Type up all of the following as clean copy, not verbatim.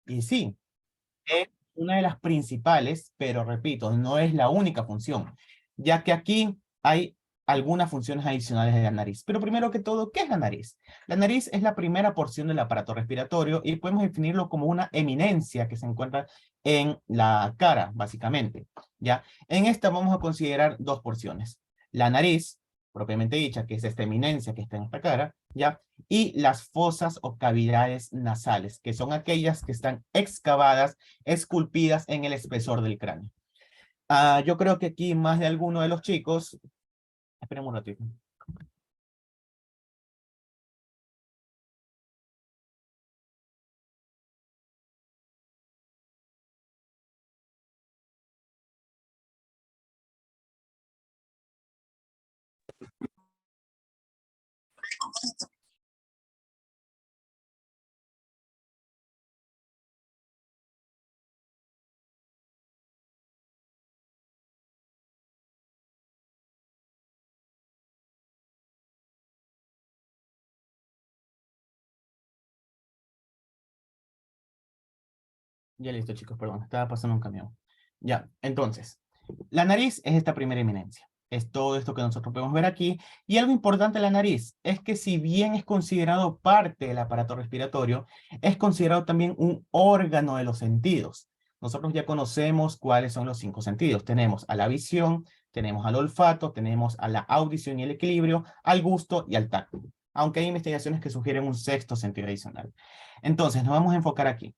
Y sí, es una de las principales, pero repito, no es la única función, ya que aquí hay algunas funciones adicionales de la nariz. Pero primero que todo, ¿qué es la nariz? La nariz es la primera porción del aparato respiratorio y podemos definirlo como una eminencia que se encuentra en la cara, básicamente. ¿Ya? En esta vamos a considerar dos porciones. La nariz, propiamente dicha, que es esta eminencia que está en esta cara, ¿ya? Y las fosas o cavidades nasales, que son aquellas que están excavadas, esculpidas en el espesor del cráneo. Yo creo que aquí más de alguno de los chicos, esperemos un ratito. Ya listo, chicos, perdón, estaba pasando un camión. Ya, entonces, la nariz es esta primera eminencia. Es todo esto que nosotros podemos ver aquí. Y algo importante de la nariz es que si bien es considerado parte del aparato respiratorio, es considerado también un órgano de los sentidos. Nosotros ya conocemos cuáles son los cinco sentidos. Tenemos a la visión, tenemos al olfato, tenemos a la audición y el equilibrio, al gusto y al tacto. Aunque hay investigaciones que sugieren un sexto sentido adicional. Entonces, nos vamos a enfocar aquí.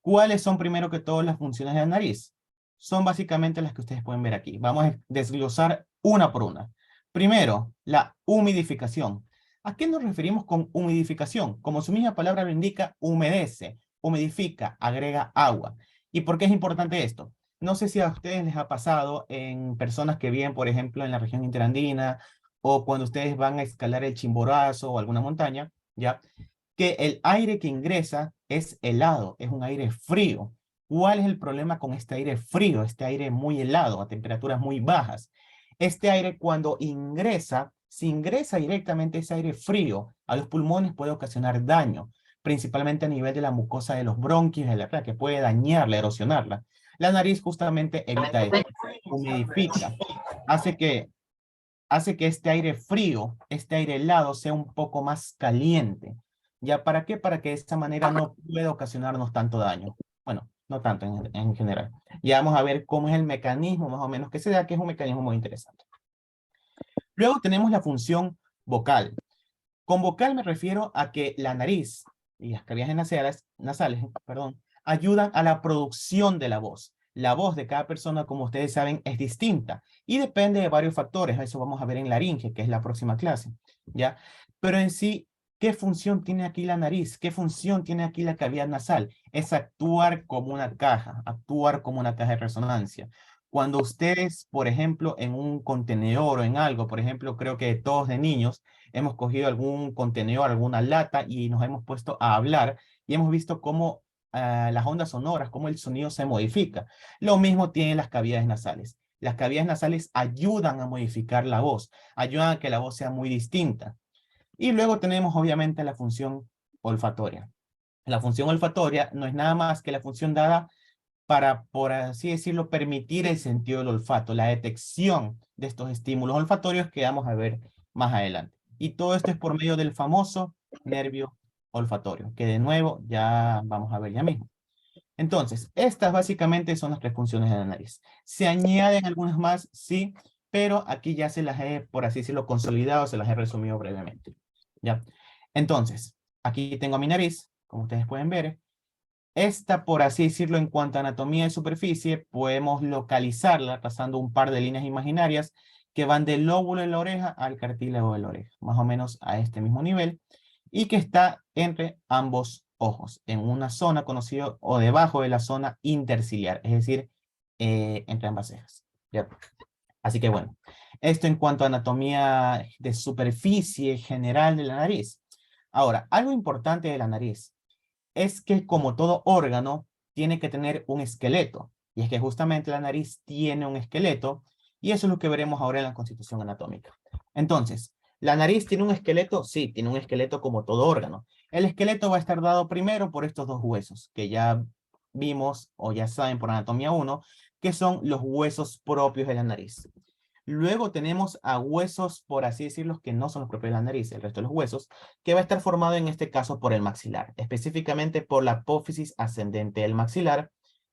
¿Cuáles son primero que todo las funciones de la nariz? Son básicamente las que ustedes pueden ver aquí. Vamos a desglosar una por una. Primero, la humidificación. ¿A qué nos referimos con humidificación? Como su misma palabra lo indica, humedece, humidifica, agrega agua. ¿Y por qué es importante esto? No sé si a ustedes les ha pasado en personas que viven, por ejemplo, en la región interandina o cuando ustedes van a escalar el Chimborazo o alguna montaña, ¿ya? Que el aire que ingresa es helado, es un aire frío. ¿Cuál es el problema con este aire frío, este aire muy helado, a temperaturas muy bajas? Este aire cuando ingresa, si ingresa directamente ese aire frío a los pulmones puede ocasionar daño, principalmente a nivel de la mucosa de los bronquios, de la que puede dañarla, erosionarla. La nariz justamente evita esto, humidifica, hace que hace que este aire frío, este aire helado sea un poco más caliente. ¿Ya para qué? Para que de esta manera no pueda ocasionarnos tanto daño. Bueno, no tanto en general. Ya vamos a ver cómo es el mecanismo más o menos que se da, que es un mecanismo muy interesante. Luego tenemos la función vocal. Con vocal me refiero a que la nariz y las cavidades nasales, perdón, ayudan a la producción de la voz. La voz de cada persona, como ustedes saben, es distinta y depende de varios factores. Eso vamos a ver en laringe, que es la próxima clase, ¿ya? Pero en sí, ¿qué función tiene aquí la nariz? ¿Qué función tiene aquí la cavidad nasal? Es actuar como una caja, actuar como una caja de resonancia. Cuando ustedes, por ejemplo, en un contenedor o en algo, por ejemplo, creo que todos de niños, hemos cogido algún contenedor, alguna lata y nos hemos puesto a hablar y hemos visto cómo las ondas sonoras, cómo el sonido se modifica. Lo mismo tienen las cavidades nasales. Las cavidades nasales ayudan a modificar la voz, ayudan a que la voz sea muy distinta. Y luego tenemos obviamente la función olfatoria. La función olfatoria no es nada más que la función dada para, por así decirlo, permitir el sentido del olfato, la detección de estos estímulos olfatorios que vamos a ver más adelante. Y todo esto es por medio del famoso nervio olfatorio, que de nuevo ya vamos a ver ya mismo. Entonces, estas básicamente son las tres funciones de la nariz. Se añaden algunas más, sí, pero aquí ya se las he, por así decirlo, consolidado, se las he resumido brevemente. ¿Ya? Entonces, aquí tengo mi nariz, como ustedes pueden ver. Esta, por así decirlo, en cuanto a anatomía de superficie, podemos localizarla trazando un par de líneas imaginarias que van del lóbulo de la oreja al cartílago de la oreja, más o menos a este mismo nivel, y que está entre ambos ojos, en una zona conocida o debajo de la zona interciliar, es decir, entre ambas cejas. ¿Ya? Así que bueno, esto en cuanto a anatomía de superficie general de la nariz. Ahora, algo importante de la nariz es que como todo órgano tiene que tener un esqueleto. Y es que justamente la nariz tiene un esqueleto y eso es lo que veremos ahora en la constitución anatómica. Entonces, ¿la nariz tiene un esqueleto? Sí, tiene un esqueleto como todo órgano. El esqueleto va a estar dado primero por estos dos huesos que ya vimos, o ya saben por anatomía 1, que son los huesos propios de la nariz. Luego tenemos a huesos, por así decirlo, que no son los propios de la nariz, el resto de los huesos, que va a estar formado en este caso por el maxilar, específicamente por la apófisis ascendente del maxilar,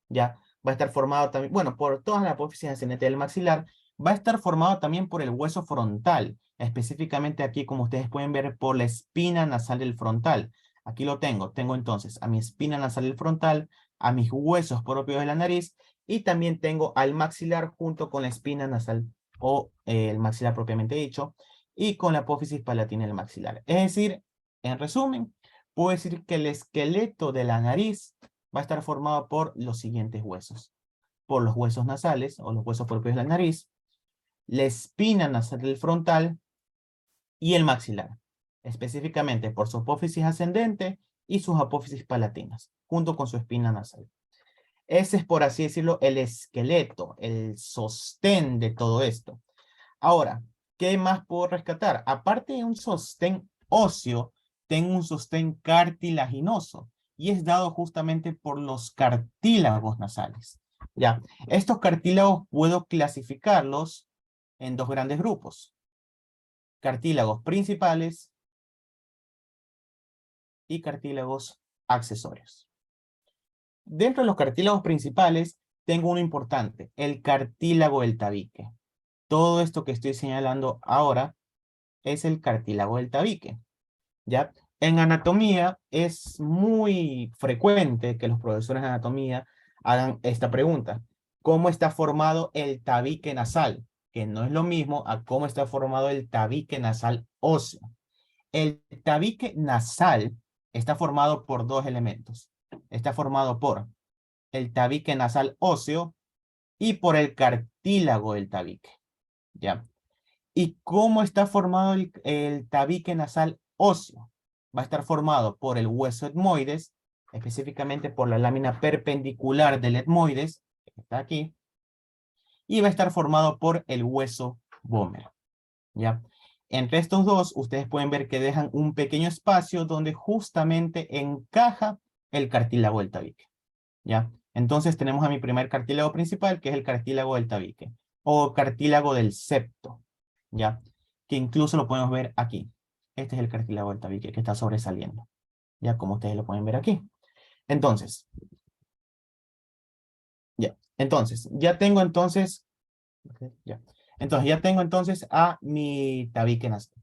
ya va a estar formado también, bueno, por toda la apófisis ascendente del maxilar, va a estar formado también por el hueso frontal, específicamente aquí, como ustedes pueden ver, por la espina nasal del frontal. Aquí lo tengo entonces a mi espina nasal del frontal, a mis huesos propios de la nariz, y también tengo al maxilar junto con la espina nasal o el maxilar propiamente dicho, y con la apófisis palatina del maxilar. Es decir, en resumen, puedo decir que el esqueleto de la nariz va a estar formado por los siguientes huesos. Por los huesos nasales o los huesos propios de la nariz, la espina nasal del frontal y el maxilar, específicamente por su apófisis ascendente y sus apófisis palatinas, junto con su espina nasal. Ese es, por así decirlo, el esqueleto, el sostén de todo esto. Ahora, ¿qué más puedo rescatar? Aparte de un sostén óseo, tengo un sostén cartilaginoso y es dado justamente por los cartílagos nasales. Ya, estos cartílagos puedo clasificarlos en dos grandes grupos. Cartílagos principales y cartílagos accesorios. Dentro de los cartílagos principales, tengo uno importante, el cartílago del tabique. Todo esto que estoy señalando ahora es el cartílago del tabique, ¿ya? En anatomía es muy frecuente que los profesores de anatomía hagan esta pregunta. ¿Cómo está formado el tabique nasal? Que no es lo mismo a cómo está formado el tabique nasal óseo. El tabique nasal está formado por dos elementos. Está formado por el tabique nasal óseo y por el cartílago del tabique, ¿ya? ¿Y cómo está formado el tabique nasal óseo? Va a estar formado por el hueso etmoides, específicamente por la lámina perpendicular del etmoides, que está aquí, y va a estar formado por el hueso vómer, ¿ya? Entre estos dos, ustedes pueden ver que dejan un pequeño espacio donde justamente encaja el cartílago del tabique, ¿ya? Entonces tenemos a mi primer cartílago principal, que es el cartílago del tabique, o cartílago del septo, ¿ya? Que incluso lo podemos ver aquí. Este es el cartílago del tabique que está sobresaliendo, ya como ustedes lo pueden ver aquí. Entonces, ya tengo entonces, ya tengo entonces a mi tabique nasal.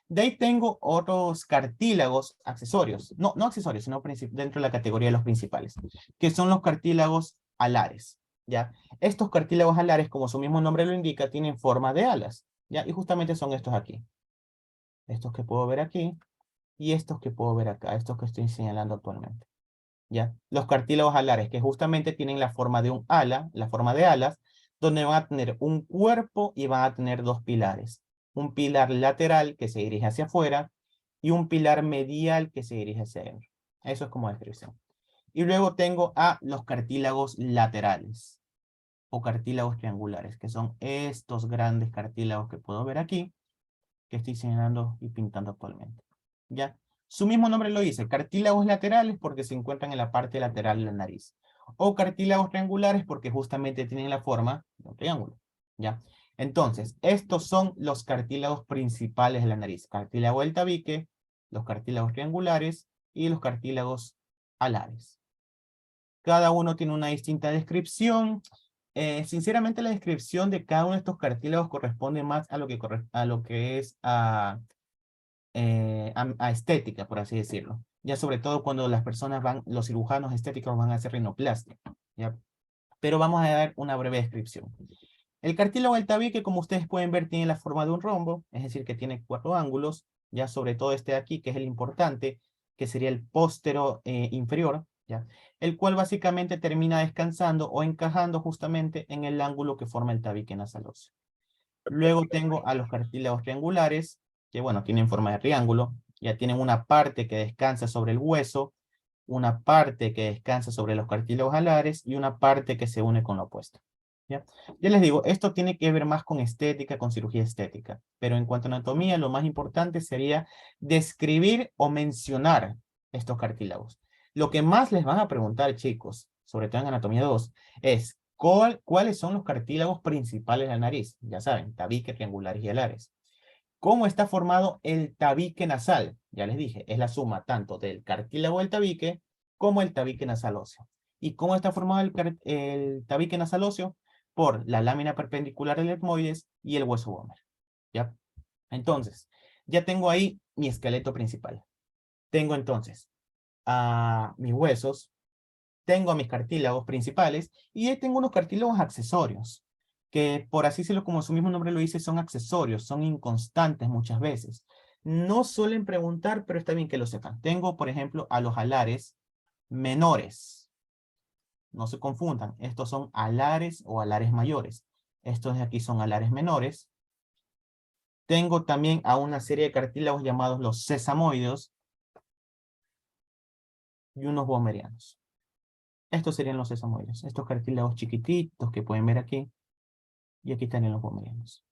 De ahí tengo otros cartílagos accesorios, no accesorios, sino dentro de la categoría de los principales, que son los cartílagos alares, ¿ya? Estos cartílagos alares, como su mismo nombre lo indica, tienen forma de alas, ¿ya? Y justamente son estos aquí. Estos que puedo ver aquí y estos que puedo ver acá, estos que estoy señalando actualmente, ¿ya? Los cartílagos alares que justamente tienen la forma de un ala, la forma de alas, donde van a tener un cuerpo y van a tener dos pilares. Un pilar lateral que se dirige hacia afuera y un pilar medial que se dirige hacia adentro. Eso es como descripción. Y luego tengo a los cartílagos laterales o cartílagos triangulares, que son estos grandes cartílagos que puedo ver aquí, que estoy señalando y pintando actualmente. ¿Ya? Su mismo nombre lo dice, cartílagos laterales porque se encuentran en la parte lateral de la nariz. O cartílagos triangulares porque justamente tienen la forma de un triángulo. ¿Ya? Entonces, estos son los cartílagos principales de la nariz. Cartílago del tabique, los cartílagos triangulares y los cartílagos alares. Cada uno tiene una distinta descripción. Sinceramente, la descripción de cada uno de estos cartílagos corresponde más a lo que es a estética, por así decirlo. Ya sobre todo cuando las personas los cirujanos estéticos van a hacer rinoplastia, ¿ya? Pero vamos a dar una breve descripción. El cartílago del tabique, como ustedes pueden ver, tiene la forma de un rombo, es decir, que tiene 4 ángulos, ya sobre todo este de aquí, que es el importante, que sería el póstero inferior, ¿ya? El cual básicamente termina descansando o encajando justamente en el ángulo que forma el tabique nasal óseo. Luego tengo a los cartílagos triangulares, que bueno, tienen forma de triángulo, ya tienen una parte que descansa sobre el hueso, una parte que descansa sobre los cartílagos alares y una parte que se une con lo opuesto. ¿Ya? Ya les digo, esto tiene que ver más con estética, con cirugía estética, pero en cuanto a anatomía, lo más importante sería describir o mencionar estos cartílagos. Lo que más les van a preguntar, chicos, sobre todo en anatomía 2, es cuáles son los cartílagos principales de la nariz. Ya saben, tabique, triangulares y alares. ¿Cómo está formado el tabique nasal? Ya les dije, es la suma tanto del cartílago del tabique como el tabique nasal óseo. ¿Y cómo está formado el tabique nasal óseo? Por la lámina perpendicular del etmoides y el hueso Vomer. ¿Ya? Entonces, ya tengo ahí mi esqueleto principal. Tengo entonces a mis huesos, tengo a mis cartílagos principales y ahí tengo unos cartílagos accesorios, que por así decirlo, como su mismo nombre lo dice, son accesorios, son inconstantes muchas veces. No suelen preguntar, pero está bien que lo sepan. Tengo, por ejemplo, a los alares menores. No se confundan, estos son alares o alares mayores. Estos de aquí son alares menores. Tengo también a una serie de cartílagos llamados los sesamoideos y unos vomerianos. Estos serían los sesamoides, estos cartílagos chiquititos que pueden ver aquí, y aquí estarían los vomerianos.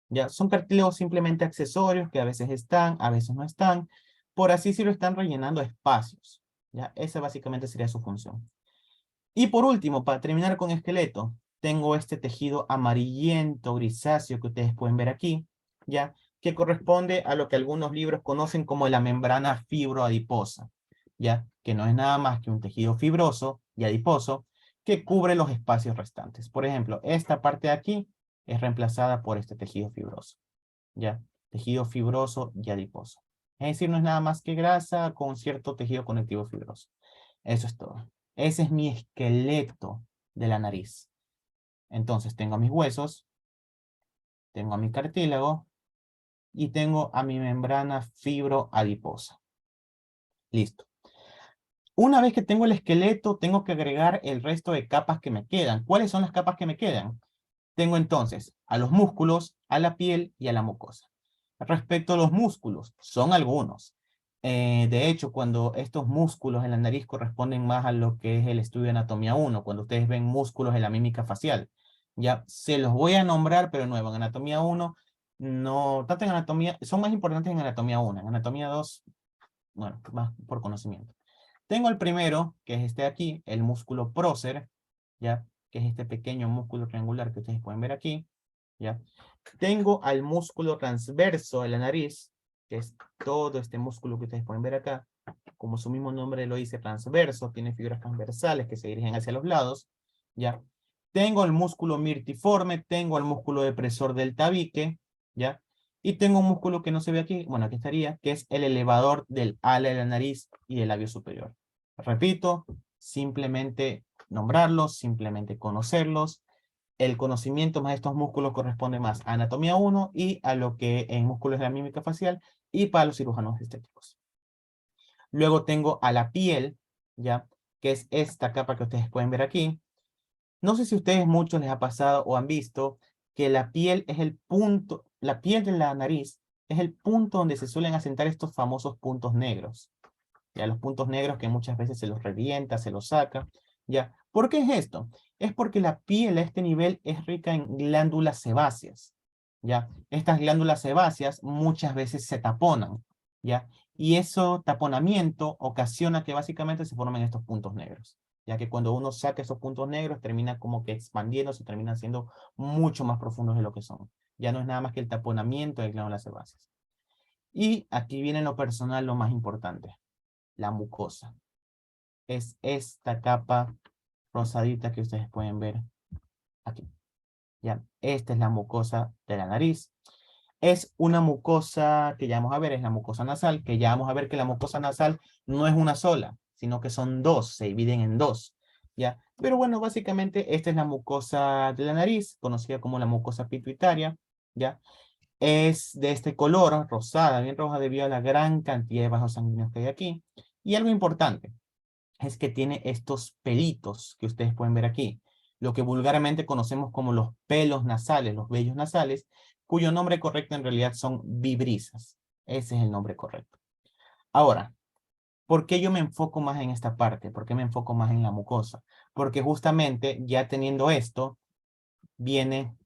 Ya, son cartílagos simplemente accesorios que a veces están, a veces no están, por así decirlo, están rellenando espacios. Ya, esa básicamente sería su función. Y por último, para terminar con esqueleto, tengo este tejido amarillento, grisáceo que ustedes pueden ver aquí, ya, que corresponde a lo que algunos libros conocen como la membrana fibroadiposa, ya, que no es nada más que un tejido fibroso y adiposo que cubre los espacios restantes. Por ejemplo, esta parte de aquí es reemplazada por este tejido fibroso, ya, tejido fibroso y adiposo. Es decir, no es nada más que grasa con cierto tejido conectivo fibroso. Eso es todo. Ese es mi esqueleto de la nariz. Entonces tengo a mis huesos, tengo a mi cartílago y tengo a mi membrana fibroadiposa. Listo. Una vez que tengo el esqueleto, tengo que agregar el resto de capas que me quedan. ¿Cuáles son las capas que me quedan? Tengo entonces a los músculos, a la piel y a la mucosa. Respecto a los músculos, son algunos. De hecho, cuando estos músculos en la nariz corresponden más a lo que es el estudio de anatomía 1, cuando ustedes ven músculos en la mímica facial, ya se los voy a nombrar, pero nuevo, en anatomía 1, no, tanto en anatomía, son más importantes en anatomía 1, en anatomía 2, bueno, más por conocimiento. Tengo el primero, que es este de aquí, el músculo prócer, ya, que es este pequeño músculo triangular que ustedes pueden ver aquí, ya. Tengo al músculo transverso de la nariz, que es todo este músculo que ustedes pueden ver acá, como su mismo nombre lo dice, transverso, tiene fibras transversales que se dirigen hacia los lados, ya. Tengo el músculo mirtiforme, tengo el músculo depresor del tabique, ya. Y tengo un músculo que no se ve aquí, bueno, aquí estaría, que es el elevador del ala de la nariz y del labio superior. Repito, simplemente nombrarlos, simplemente conocerlos. El conocimiento más de estos músculos corresponde más a anatomía 1 y a lo que en músculos de la mímica facial y para los cirujanos estéticos. Luego tengo a la piel, ya, que es esta capa que ustedes pueden ver aquí. No sé si a ustedes muchos les ha pasado o han visto que la piel es el punto, la piel de la nariz es el punto donde se suelen asentar estos famosos puntos negros. Ya los puntos negros que muchas veces se los revienta, se los saca. Ya, ¿por qué es esto? Es porque la piel a este nivel es rica en glándulas sebáceas. Ya, estas glándulas sebáceas muchas veces se taponan. Ya, y eso taponamiento ocasiona que básicamente se formen estos puntos negros. Ya que cuando uno saca esos puntos negros termina como que expandiéndose, terminan siendo mucho más profundos de lo que son. Ya no es nada más que el taponamiento de glándulas sebáceas. Y aquí viene lo personal, lo más importante, la mucosa. Es esta capa rosadita que ustedes pueden ver aquí. Ya, esta es la mucosa de la nariz. Es una mucosa que ya vamos a ver, es la mucosa nasal, que ya vamos a ver que la mucosa nasal no es una sola, sino que son dos, se dividen en dos. ¿Ya? Pero bueno, básicamente esta es la mucosa de la nariz, conocida como la mucosa pituitaria. ¿Ya? Es de este color, rosada, bien roja, debido a la gran cantidad de vasos sanguíneos que hay aquí. Y algo importante, es que tiene estos pelitos que ustedes pueden ver aquí, lo que vulgarmente conocemos como los pelos nasales, los vellos nasales, cuyo nombre correcto en realidad son vibrisas. Ese es el nombre correcto. Ahora, ¿por qué yo me enfoco más en esta parte? ¿Por qué me enfoco más en la mucosa? Porque justamente ya teniendo esto, viene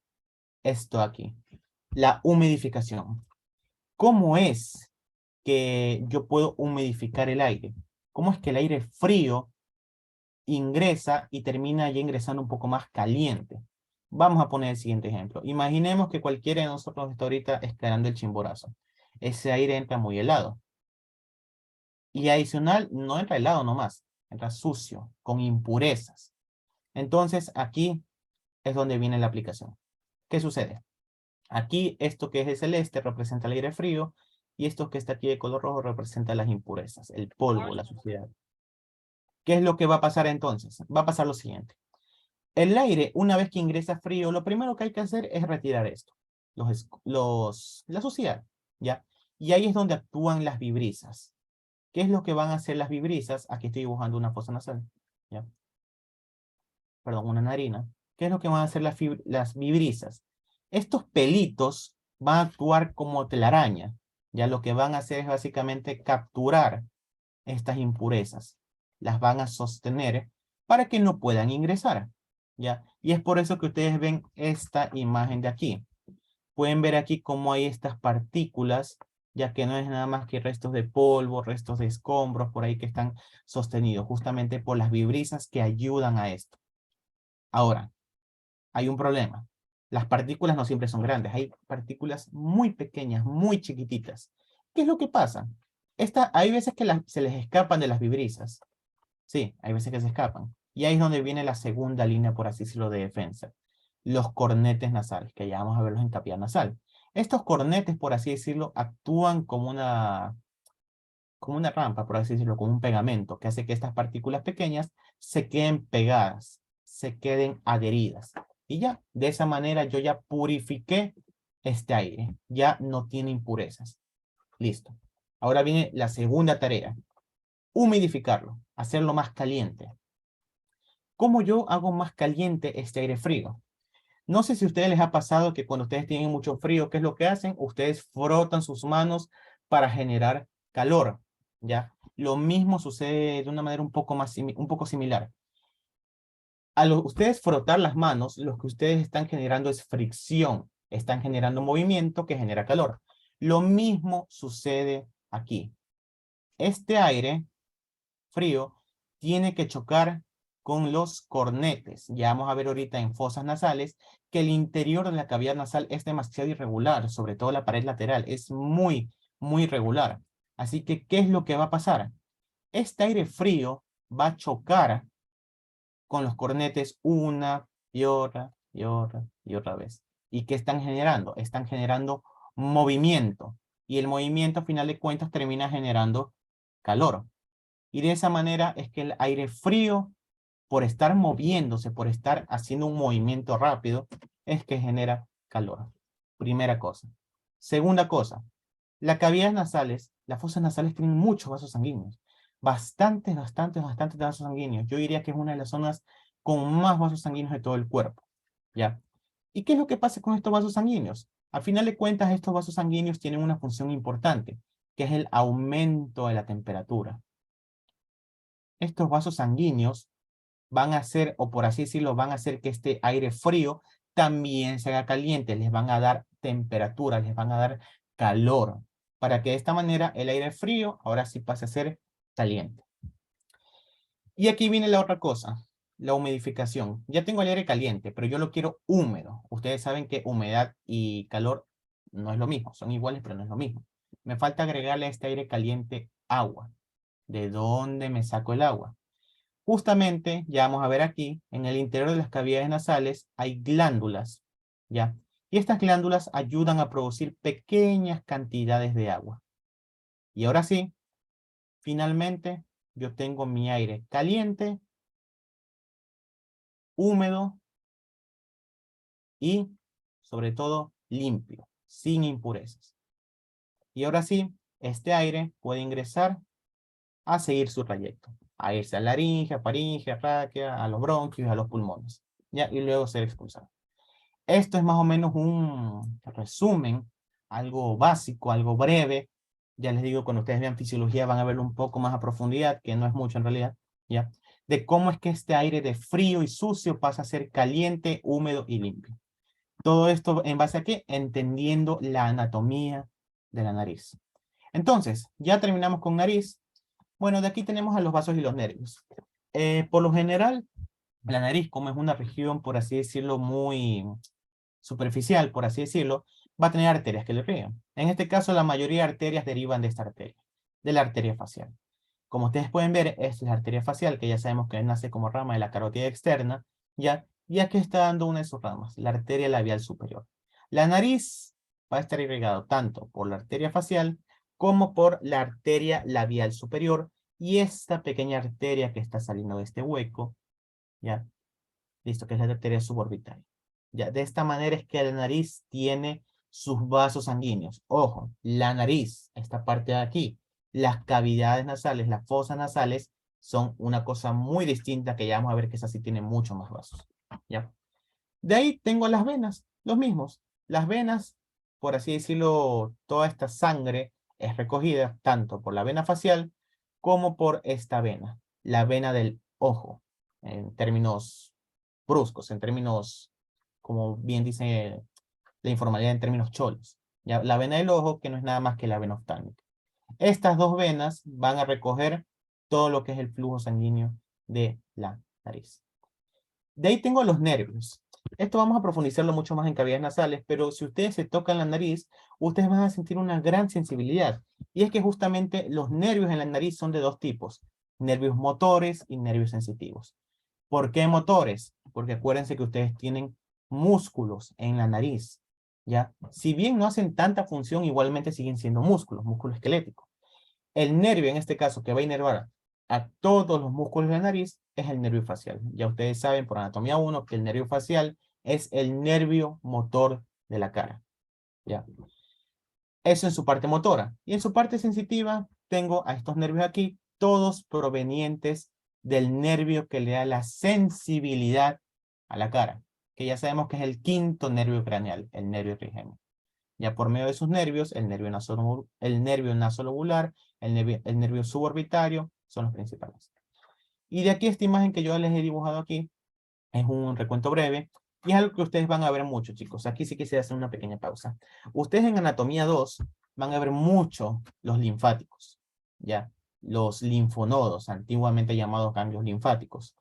esto aquí, la humidificación. ¿Cómo es que yo puedo humidificar el aire? ¿Cómo es que el aire frío ingresa y termina ya ingresando un poco más caliente. Vamos a poner el siguiente ejemplo. Imaginemos que cualquiera de nosotros está ahorita escalando el Chimborazo. Ese aire entra muy helado. Y adicional, no entra helado nomás, entra sucio, con impurezas. Entonces, aquí es donde viene la aplicación. ¿Qué sucede? Aquí, esto que es el celeste representa el aire frío, y esto que está aquí de color rojo representa las impurezas, el polvo, la suciedad. ¿Qué es lo que va a pasar entonces? Va a pasar lo siguiente. El aire, una vez que ingresa frío, lo primero que hay que hacer es retirar esto, la suciedad, ¿ya? Y ahí es donde actúan las vibrisas. ¿Qué es lo que van a hacer las vibrisas? Aquí estoy dibujando una fosa nasal, ¿ya? Perdón, una narina. ¿Qué es lo que van a hacer las vibrisas? Estos pelitos van a actuar como telaraña, ¿ya? Lo que van a hacer es básicamente capturar estas impurezas. Las van a sostener para que no puedan ingresar, ¿ya? Y es por eso que ustedes ven esta imagen de aquí. Pueden ver aquí cómo hay estas partículas, ya que no es nada más que restos de polvo, restos de escombros por ahí que están sostenidos justamente por las vibrisas que ayudan a esto. Ahora, hay un problema. Las partículas no siempre son grandes, hay partículas muy pequeñas, muy chiquititas. ¿Qué es lo que pasa? Hay veces que se les escapan de las vibrisas. Sí, hay veces que se escapan. Y ahí es donde viene la segunda línea, por así decirlo, de defensa. Los cornetes nasales, que ya vamos a verlos en capilar nasal. Estos cornetes, por así decirlo, actúan como una rampa, por así decirlo, como un pegamento, que hace que estas partículas pequeñas se queden pegadas, se queden adheridas. Y ya, de esa manera yo ya purifiqué este aire. Ya no tiene impurezas. Listo. Ahora viene la segunda tarea. Humidificarlo, hacerlo más caliente. ¿Cómo yo hago más caliente este aire frío? No sé si a ustedes les ha pasado que cuando ustedes tienen mucho frío, ¿qué es lo que hacen? Ustedes frotan sus manos para generar calor, ¿ya? Lo mismo sucede de una manera un poco similar. Ustedes frotar las manos, lo que ustedes están generando es fricción, están generando movimiento que genera calor. Lo mismo sucede aquí. Este aire frío tiene que chocar con los cornetes. Ya vamos a ver ahorita en fosas nasales que el interior de la cavidad nasal es demasiado irregular, sobre todo la pared lateral, es muy, muy irregular. Así que, ¿qué es lo que va a pasar? Este aire frío va a chocar con los cornetes una y otra y otra y otra vez. ¿Y qué están generando? Están generando movimiento. Y el movimiento, a final de cuentas, termina generando calor. Y de esa manera es que el aire frío, por estar moviéndose, por estar haciendo un movimiento rápido, es que genera calor. Primera cosa. Segunda cosa, las cavidades nasales, las fosas nasales tienen muchos vasos sanguíneos. Bastantes, bastantes, bastantes vasos sanguíneos. Yo diría que es una de las zonas con más vasos sanguíneos de todo el cuerpo. ¿Ya? ¿Y qué es lo que pasa con estos vasos sanguíneos? Al final de cuentas, estos vasos sanguíneos tienen una función importante, que es el aumento de la temperatura. Estos vasos sanguíneos van a hacer, o por así decirlo, van a hacer que este aire frío también se haga caliente, les van a dar temperatura, les van a dar calor, para que de esta manera el aire frío ahora sí pase a ser caliente. Y aquí viene la otra cosa, la humidificación. Ya tengo el aire caliente, pero yo lo quiero húmedo. Ustedes saben que humedad y calor no es lo mismo, son iguales, pero no es lo mismo. Me falta agregarle a este aire caliente agua. ¿De dónde me saco el agua? Justamente, ya vamos a ver aquí, en el interior de las cavidades nasales hay glándulas, ¿ya? Y estas glándulas ayudan a producir pequeñas cantidades de agua. Y ahora sí, finalmente, yo tengo mi aire caliente, húmedo y, sobre todo, limpio, sin impurezas. Y ahora sí, este aire puede ingresar a seguir su trayecto, a irse a la laringe, a faringe, a tráquea, a los bronquios, a los pulmones, ¿ya? Y luego ser expulsado. Esto es más o menos un resumen, algo básico, algo breve. Ya les digo, cuando ustedes vean fisiología van a verlo un poco más a profundidad, que no es mucho en realidad, ¿ya? De cómo es que este aire de frío y sucio pasa a ser caliente, húmedo y limpio. Todo esto en base a qué? Entendiendo la anatomía de la nariz. Entonces, ya terminamos con nariz. Bueno, de aquí tenemos a los vasos y los nervios. Por lo general, la nariz, como es una región, por así decirlo, muy superficial, por así decirlo, va a tener arterias que le riegan. En este caso, la mayoría de arterias derivan de esta arteria, de la arteria facial. Como ustedes pueden ver, esta es la arteria facial, que ya sabemos que nace como rama de la carótida externa, ¿ya? Y aquí está dando una de sus ramas, la arteria labial superior. La nariz va a estar irrigado tanto por la arteria facial como por la arteria labial superior y esta pequeña arteria que está saliendo de este hueco, ¿ya? Listo, que es la arteria suborbitaria. Ya, de esta manera es que la nariz tiene sus vasos sanguíneos. Ojo, la nariz, esta parte de aquí, las cavidades nasales, las fosas nasales, son una cosa muy distinta que ya vamos a ver que esa sí tiene mucho más vasos. ¿Ya? De ahí tengo las venas, los mismos. Las venas, por así decirlo, toda esta sangre es recogida tanto por la vena facial como por esta vena, la vena del ojo, en términos bruscos, en términos, como bien dice la informalidad, en términos cholos. ¿Ya? La vena del ojo, que no es nada más que la vena oftálmica. Estas dos venas van a recoger todo lo que es el flujo sanguíneo de la nariz. De ahí tengo los nervios. Esto vamos a profundizarlo mucho más en cavidades nasales, pero si ustedes se tocan la nariz, ustedes van a sentir una gran sensibilidad. Y es que justamente los nervios en la nariz son de dos tipos, nervios motores y nervios sensitivos. ¿Por qué motores? Porque acuérdense que ustedes tienen músculos en la nariz, ¿ya? Si bien no hacen tanta función, igualmente siguen siendo músculos, músculo esquelético. El nervio, en este caso, que va a inervar a todos los músculos de la nariz, es el nervio facial. Ya ustedes saben por anatomía 1 que el nervio facial es el nervio motor de la cara, ¿ya? Eso en su parte motora. Y en su parte sensitiva, tengo a estos nervios aquí, todos provenientes del nervio que le da la sensibilidad a la cara, que ya sabemos que es el quinto nervio craneal, el nervio trigémino. Ya por medio de sus nervios, el nervio nasolobular, el nervio suborbitario, son los principales. Y de aquí esta imagen que yo les he dibujado aquí, es un recuento breve, y es algo que ustedes van a ver mucho, chicos. Aquí sí quisiera hacer una pequeña pausa. Ustedes en anatomía 2 van a ver mucho los linfáticos, ¿ya? Los linfonodos, antiguamente llamados ganglios linfáticos.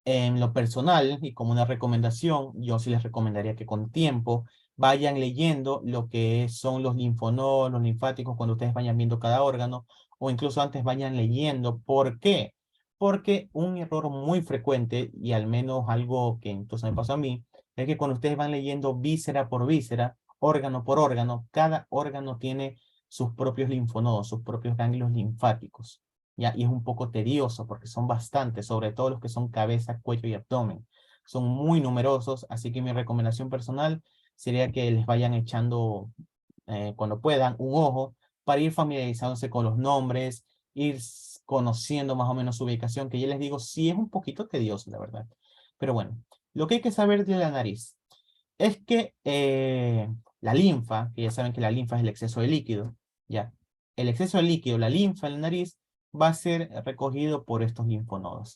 En lo personal y como una recomendación, yo sí les recomendaría que con tiempo vayan leyendo lo que son los linfonodos, los linfáticos, cuando ustedes vayan viendo cada órgano, o incluso antes vayan leyendo. ¿Por qué? Porque un error muy frecuente, y al menos algo que entonces me pasó a mí, es que cuando ustedes van leyendo víscera por víscera, órgano por órgano, cada órgano tiene sus propios linfonodos, sus propios ganglios linfáticos. ¿Ya? Y es un poco tedioso porque son bastantes, sobre todo los que son cabeza, cuello y abdomen. Son muy numerosos, así que mi recomendación personal sería que les vayan echando, cuando puedan, un ojo para ir familiarizándose con los nombres, ir conociendo más o menos su ubicación, que ya les digo, sí es un poquito tedioso, la verdad. Pero bueno, lo que hay que saber de la nariz es que la linfa, que ya saben que la linfa es el exceso de líquido, ya, el exceso de líquido, la linfa en la nariz, va a ser recogido por estos linfonodos.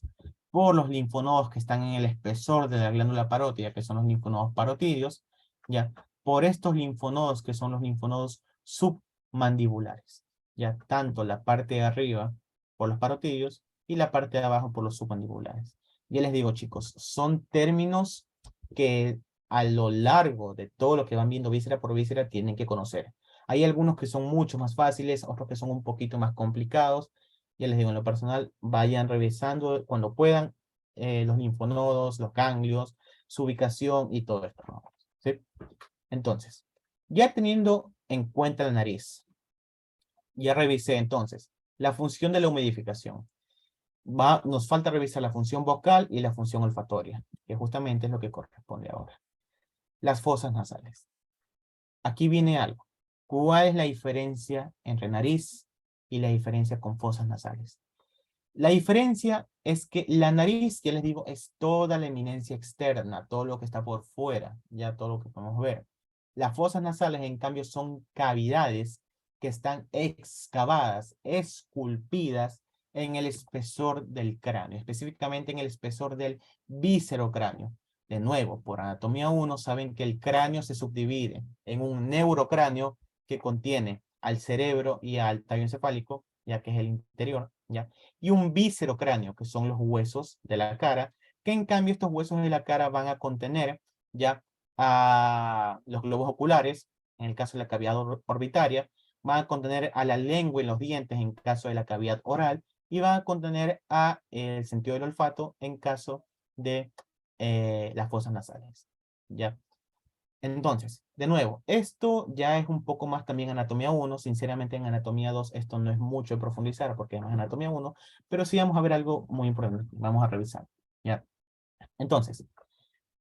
Por los linfonodos que están en el espesor de la glándula parótida, que son los linfonodos parotidios, ya, por estos linfonodos que son los linfonodos submandibulares, ya, tanto la parte de arriba por los parotidios y la parte de abajo por los submandibulares. Ya les digo, chicos, son términos que a lo largo de todo lo que van viendo víscera por víscera tienen que conocer. Hay algunos que son mucho más fáciles, otros que son un poquito más complicados. Ya les digo, en lo personal, vayan revisando cuando puedan los linfonodos, los ganglios, su ubicación y todo esto, ¿no? ¿Sí? Entonces, ya teniendo en cuenta la nariz, ya revisé entonces la función de la humidificación. Nos falta revisar la función vocal y la función olfatoria, que justamente es lo que corresponde ahora. Las fosas nasales. Aquí viene algo. ¿Cuál es la diferencia entre nariz y la diferencia con fosas nasales? La diferencia es que la nariz, ya les digo, es toda la eminencia externa, todo lo que está por fuera, ya todo lo que podemos ver. Las fosas nasales, en cambio, son cavidades que están excavadas, esculpidas en el espesor del cráneo, específicamente en el espesor del viscerocráneo. De nuevo, por anatomía 1, saben que el cráneo se subdivide en un neurocráneo que contiene al cerebro y al tallo encefálico, ya que es el interior, ¿ya? Y un viscerocráneo, que son los huesos de la cara, que en cambio estos huesos de la cara van a contener, ya, a los globos oculares, en el caso de la cavidad orbitaria, van a contener a la lengua y los dientes en caso de la cavidad oral, y van a contener a el sentido del olfato en caso de las fosas nasales, ¿ya? Entonces, de nuevo, esto ya es un poco más también anatomía 1. Sinceramente, en anatomía 2 esto no es mucho de profundizar porque es más anatomía 1, pero sí vamos a ver algo muy importante. Vamos a revisar, ¿ya? Entonces,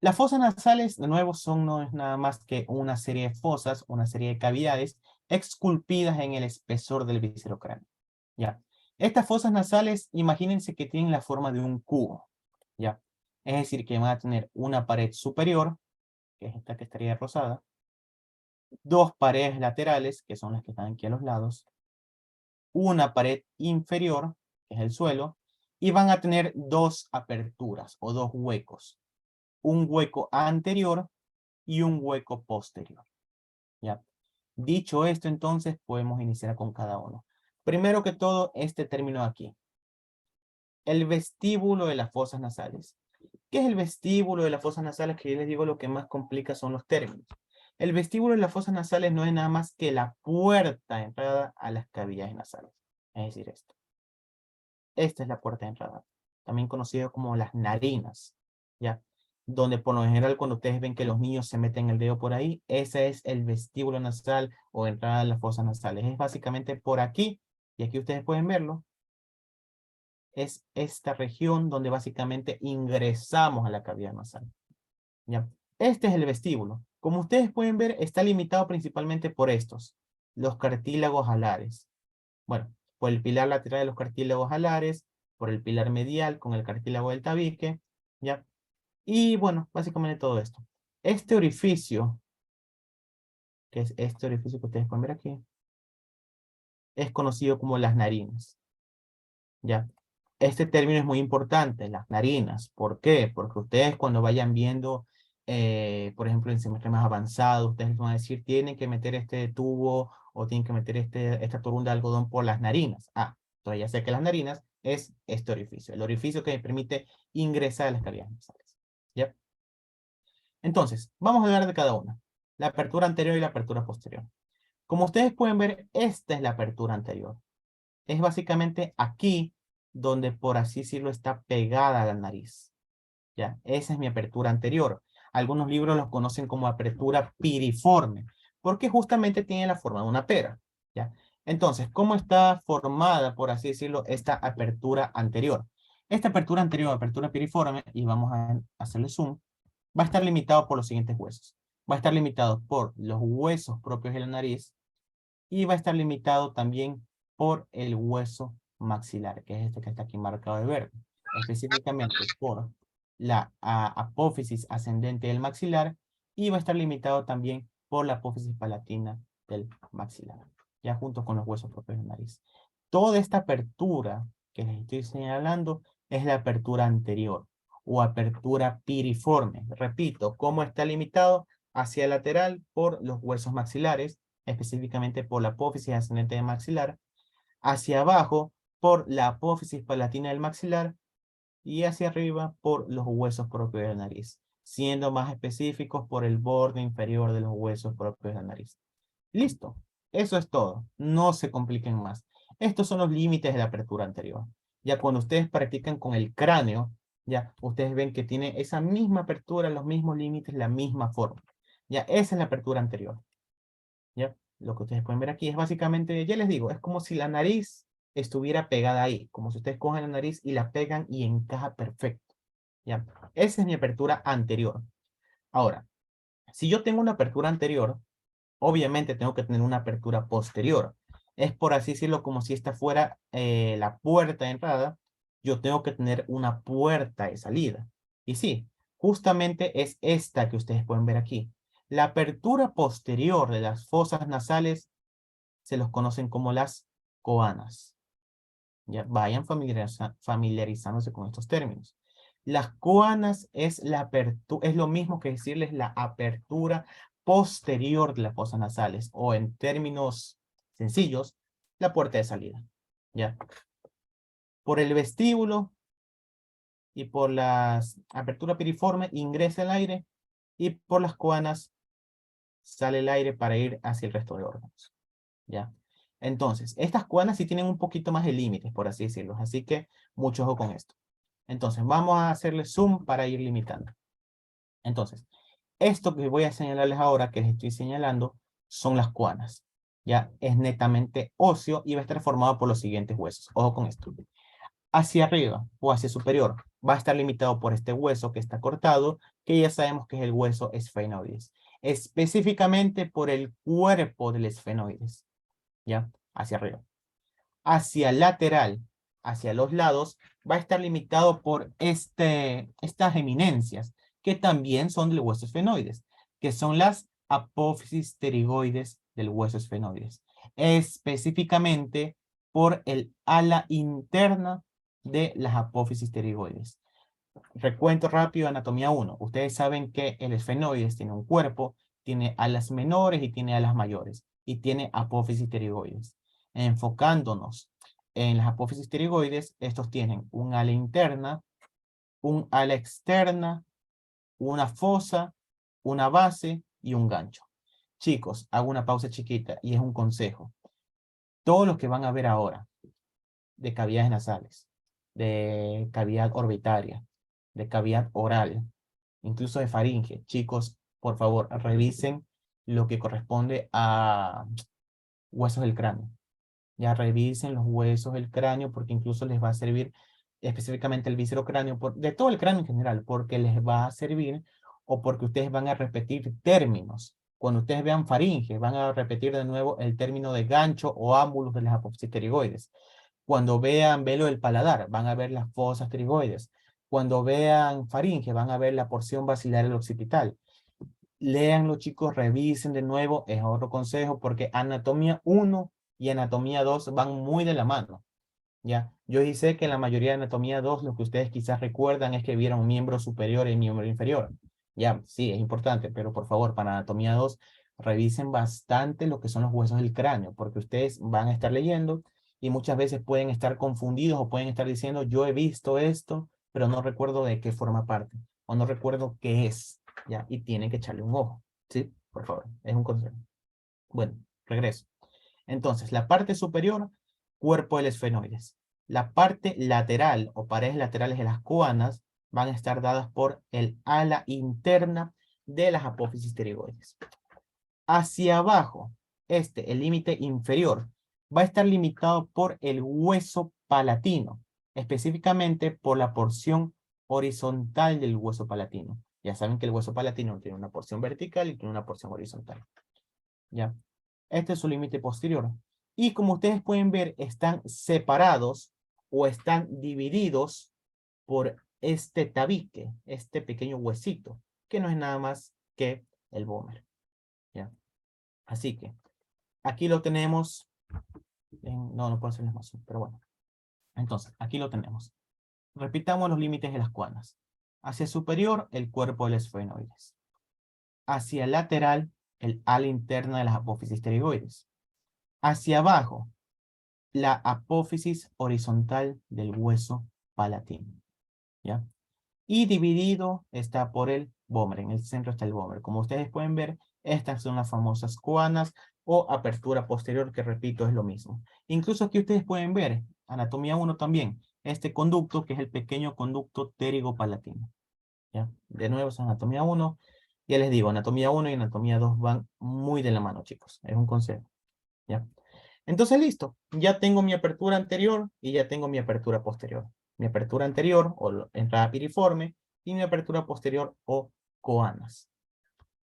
las fosas nasales, de nuevo, no es nada más que una serie de fosas, una serie de cavidades esculpidas en el espesor del viscerocráneo, ¿ya? Estas fosas nasales, imagínense que tienen la forma de un cubo, ¿ya? Es decir, que van a tener una pared superior, que es esta que estaría rosada, dos paredes laterales, que son las que están aquí a los lados, una pared inferior, que es el suelo, y van a tener dos aperturas o dos huecos, un hueco anterior y un hueco posterior, ¿ya? Dicho esto, entonces, podemos iniciar con cada uno. Primero que todo, este término aquí, el vestíbulo de las fosas nasales. ¿Qué es el vestíbulo de las fosas nasales? Que yo les digo, lo que más complica son los términos. El vestíbulo de las fosas nasales no es nada más que la puerta de entrada a las cavidades nasales. Es decir, esto. Esta es la puerta de entrada, también conocido como las narinas, ¿ya? Donde por lo general cuando ustedes ven que los niños se meten el dedo por ahí, ese es el vestíbulo nasal o entrada a las fosas nasales. Es básicamente por aquí, y aquí ustedes pueden verlo, es esta región donde básicamente ingresamos a la cavidad nasal, ¿ya? Este es el vestíbulo. Como ustedes pueden ver, está limitado principalmente por estos, los cartílagos alares. Bueno, por el pilar lateral de los cartílagos alares, por el pilar medial con el cartílago del tabique, ¿ya? Y bueno, básicamente todo esto. Este orificio, que es este orificio que ustedes pueden ver aquí, es conocido como las narinas, ¿ya? Este término es muy importante, las narinas. ¿Por qué? Porque ustedes cuando vayan viendo, por ejemplo, en semestre más avanzado, ustedes les van a decir, tienen que meter este tubo o tienen que meter esta torunda de algodón por las narinas. Ah, entonces ya sé que las narinas es este orificio, el orificio que permite ingresar a las cavidades nasales, ¿ya? Entonces, vamos a hablar de cada una. La apertura anterior y la apertura posterior. Como ustedes pueden ver, esta es la apertura anterior. Es básicamente aquí donde, por así decirlo, está pegada a la nariz. ¿Ya? Esa es mi apertura anterior. Algunos libros los conocen como apertura piriforme, porque justamente tiene la forma de una pera. ¿Ya? Entonces, ¿cómo está formada, por así decirlo, esta apertura anterior? Esta apertura anterior, apertura piriforme, y vamos a hacerle zoom, va a estar limitado por los siguientes huesos. Va a estar limitado por los huesos propios de la nariz, y va a estar limitado también por el hueso maxilar, que es este que está aquí marcado de verde. Específicamente por la apófisis ascendente del maxilar, y va a estar limitado también por la apófisis palatina del maxilar, ya junto con los huesos propios de la nariz. Toda esta apertura que les estoy señalando es la apertura anterior o apertura piriforme. Repito, ¿cómo está limitado? Hacia el lateral por los huesos maxilares, específicamente por la apófisis ascendente del maxilar, hacia abajo por la apófisis palatina del maxilar y hacia arriba por los huesos propios de la nariz, siendo más específicos por el borde inferior de los huesos propios de la nariz. Listo, eso es todo, no se compliquen más. Estos son los límites de la apertura anterior. Ya cuando ustedes practican con el cráneo, ya ustedes ven que tiene esa misma apertura, los mismos límites, la misma forma. Ya esa es la apertura anterior. ¿Ya? Lo que ustedes pueden ver aquí es básicamente, ya les digo, es como si la nariz estuviera pegada ahí, como si ustedes cogen la nariz y la pegan y encaja perfecto. ¿Ya? Esa es mi apertura anterior. Ahora, si yo tengo una apertura anterior, obviamente tengo que tener una apertura posterior. Es por así decirlo como si esta fuera la puerta de entrada, yo tengo que tener una puerta de salida. Y sí, justamente es esta que ustedes pueden ver aquí. La apertura posterior de las fosas nasales se los conocen como las coanas. Ya vayan familiarizándose con estos términos. Las coanas es es lo mismo que decirles la apertura posterior de las fosas nasales, o en términos sencillos, la puerta de salida. ¿Ya? por el vestíbulo y por la apertura piriforme ingresa el aire y por las coanas sale el aire para ir hacia el resto de órganos. ¿Ya? Entonces, estas coanas sí tienen un poquito más de límites, por así decirlo. Así que mucho ojo con esto. Entonces, vamos a hacerle zoom para ir limitando. Entonces, esto que voy a señalarles ahora, que les estoy señalando, son las coanas. Ya es netamente óseo y va a estar formado por los siguientes huesos. Ojo con esto. Hacia arriba o hacia superior va a estar limitado por este hueso que está cortado, que ya sabemos que es el hueso esfenoides. Específicamente por el cuerpo del esfenoides. ¿Ya? Hacia arriba. Hacia lateral, hacia los lados, va a estar limitado por estas eminencias, que también son del hueso esfenoides, que son las apófisis pterigoides del hueso esfenoides. Específicamente por el ala interna de las apófisis pterigoides. Recuento rápido, anatomía 1. Ustedes saben que el esfenoides tiene un cuerpo, tiene alas menores y tiene alas mayores, y tiene apófisis pterigoides. Enfocándonos en las apófisis pterigoides, estos tienen un ala interna, un ala externa, una fosa, una base y un gancho. Chicos, hago una pausa chiquita y es un consejo. Todos los que van a ver ahora, de cavidades nasales, de cavidad orbitaria, de cavidad oral, incluso de faringe. Chicos, por favor, revisen lo que corresponde a huesos del cráneo. Ya revisen los huesos del cráneo porque incluso les va a servir específicamente el viscerocráneo, de todo el cráneo en general, porque les va a servir o porque ustedes van a repetir términos. Cuando ustedes vean faringe, van a repetir de nuevo el término de gancho o ámbulus de las apófisis pterigoides. Cuando vean velo del paladar, van a ver las fosas pterigoides. Cuando vean faringe, van a ver la porción basilar del occipital. Léanlo, chicos, revisen de nuevo, es otro consejo, porque anatomía 1 y anatomía 2 van muy de la mano. ¿Ya? Yo sí sé que en la mayoría de anatomía 2 lo que ustedes quizás recuerdan es que vieron miembro superior y miembro inferior. Ya, sí, es importante, pero por favor, para anatomía 2, revisen bastante lo que son los huesos del cráneo, porque ustedes van a estar leyendo y muchas veces pueden estar confundidos o pueden estar diciendo, yo he visto esto, pero no recuerdo de qué forma parte, o no recuerdo qué es, ¿ya? Y tienen que echarle un ojo, ¿sí? Por favor, es un consejo. Bueno, regreso. Entonces, la parte superior, cuerpo del esfenoides. La parte lateral o paredes laterales de las coanas van a estar dadas por el ala interna de las apófisis pterigoides. Hacia abajo, el límite inferior, va a estar limitado por el hueso palatino, específicamente por la porción horizontal del hueso palatino. Ya saben que el hueso palatino tiene una porción vertical y tiene una porción horizontal. ¿Ya? Este es su límite posterior. Y como ustedes pueden ver, están separados o están divididos por este tabique, este pequeño huesito, que no es nada más que el vómer. ¿Ya? Así que aquí lo tenemos. No puedo hacerles más, pero bueno. Entonces, aquí lo tenemos. Repitamos los límites de las coanas. Hacia superior, el cuerpo del esfenoides. Hacia lateral, el ala interna de las apófisis pterigoides. Hacia abajo, la apófisis horizontal del hueso palatino. ¿Ya? Y dividido está por el vómer. En el centro está el vómer. Como ustedes pueden ver, estas son las famosas coanas o apertura posterior, que repito, es lo mismo. Incluso aquí ustedes pueden ver, anatomía 1 también, este conducto que es el pequeño conducto pterigopalatino. ¿Ya? De nuevo es anatomía 1. Ya les digo, anatomía 1 y anatomía 2 van muy de la mano, chicos. Es un consejo. ¿Ya? Entonces, listo. Ya tengo mi apertura anterior y ya tengo mi apertura posterior. Mi apertura anterior o entrada piriforme y mi apertura posterior o coanas.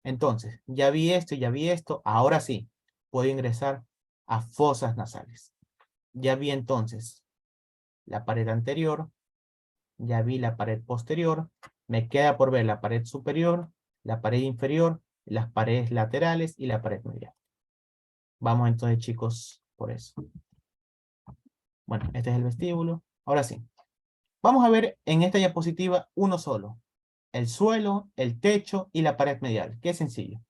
Entonces, ya vi esto y ya vi esto. Ahora sí, puedo ingresar a fosas nasales. Ya vi entonces la pared anterior, ya vi la pared posterior. Me queda por ver la pared superior, la pared inferior, las paredes laterales y la pared medial. Vamos entonces, chicos, por eso. Bueno, este es el vestíbulo. Ahora sí. Vamos a ver en esta diapositiva uno solo. El suelo, el techo y la pared medial. Qué sencillo.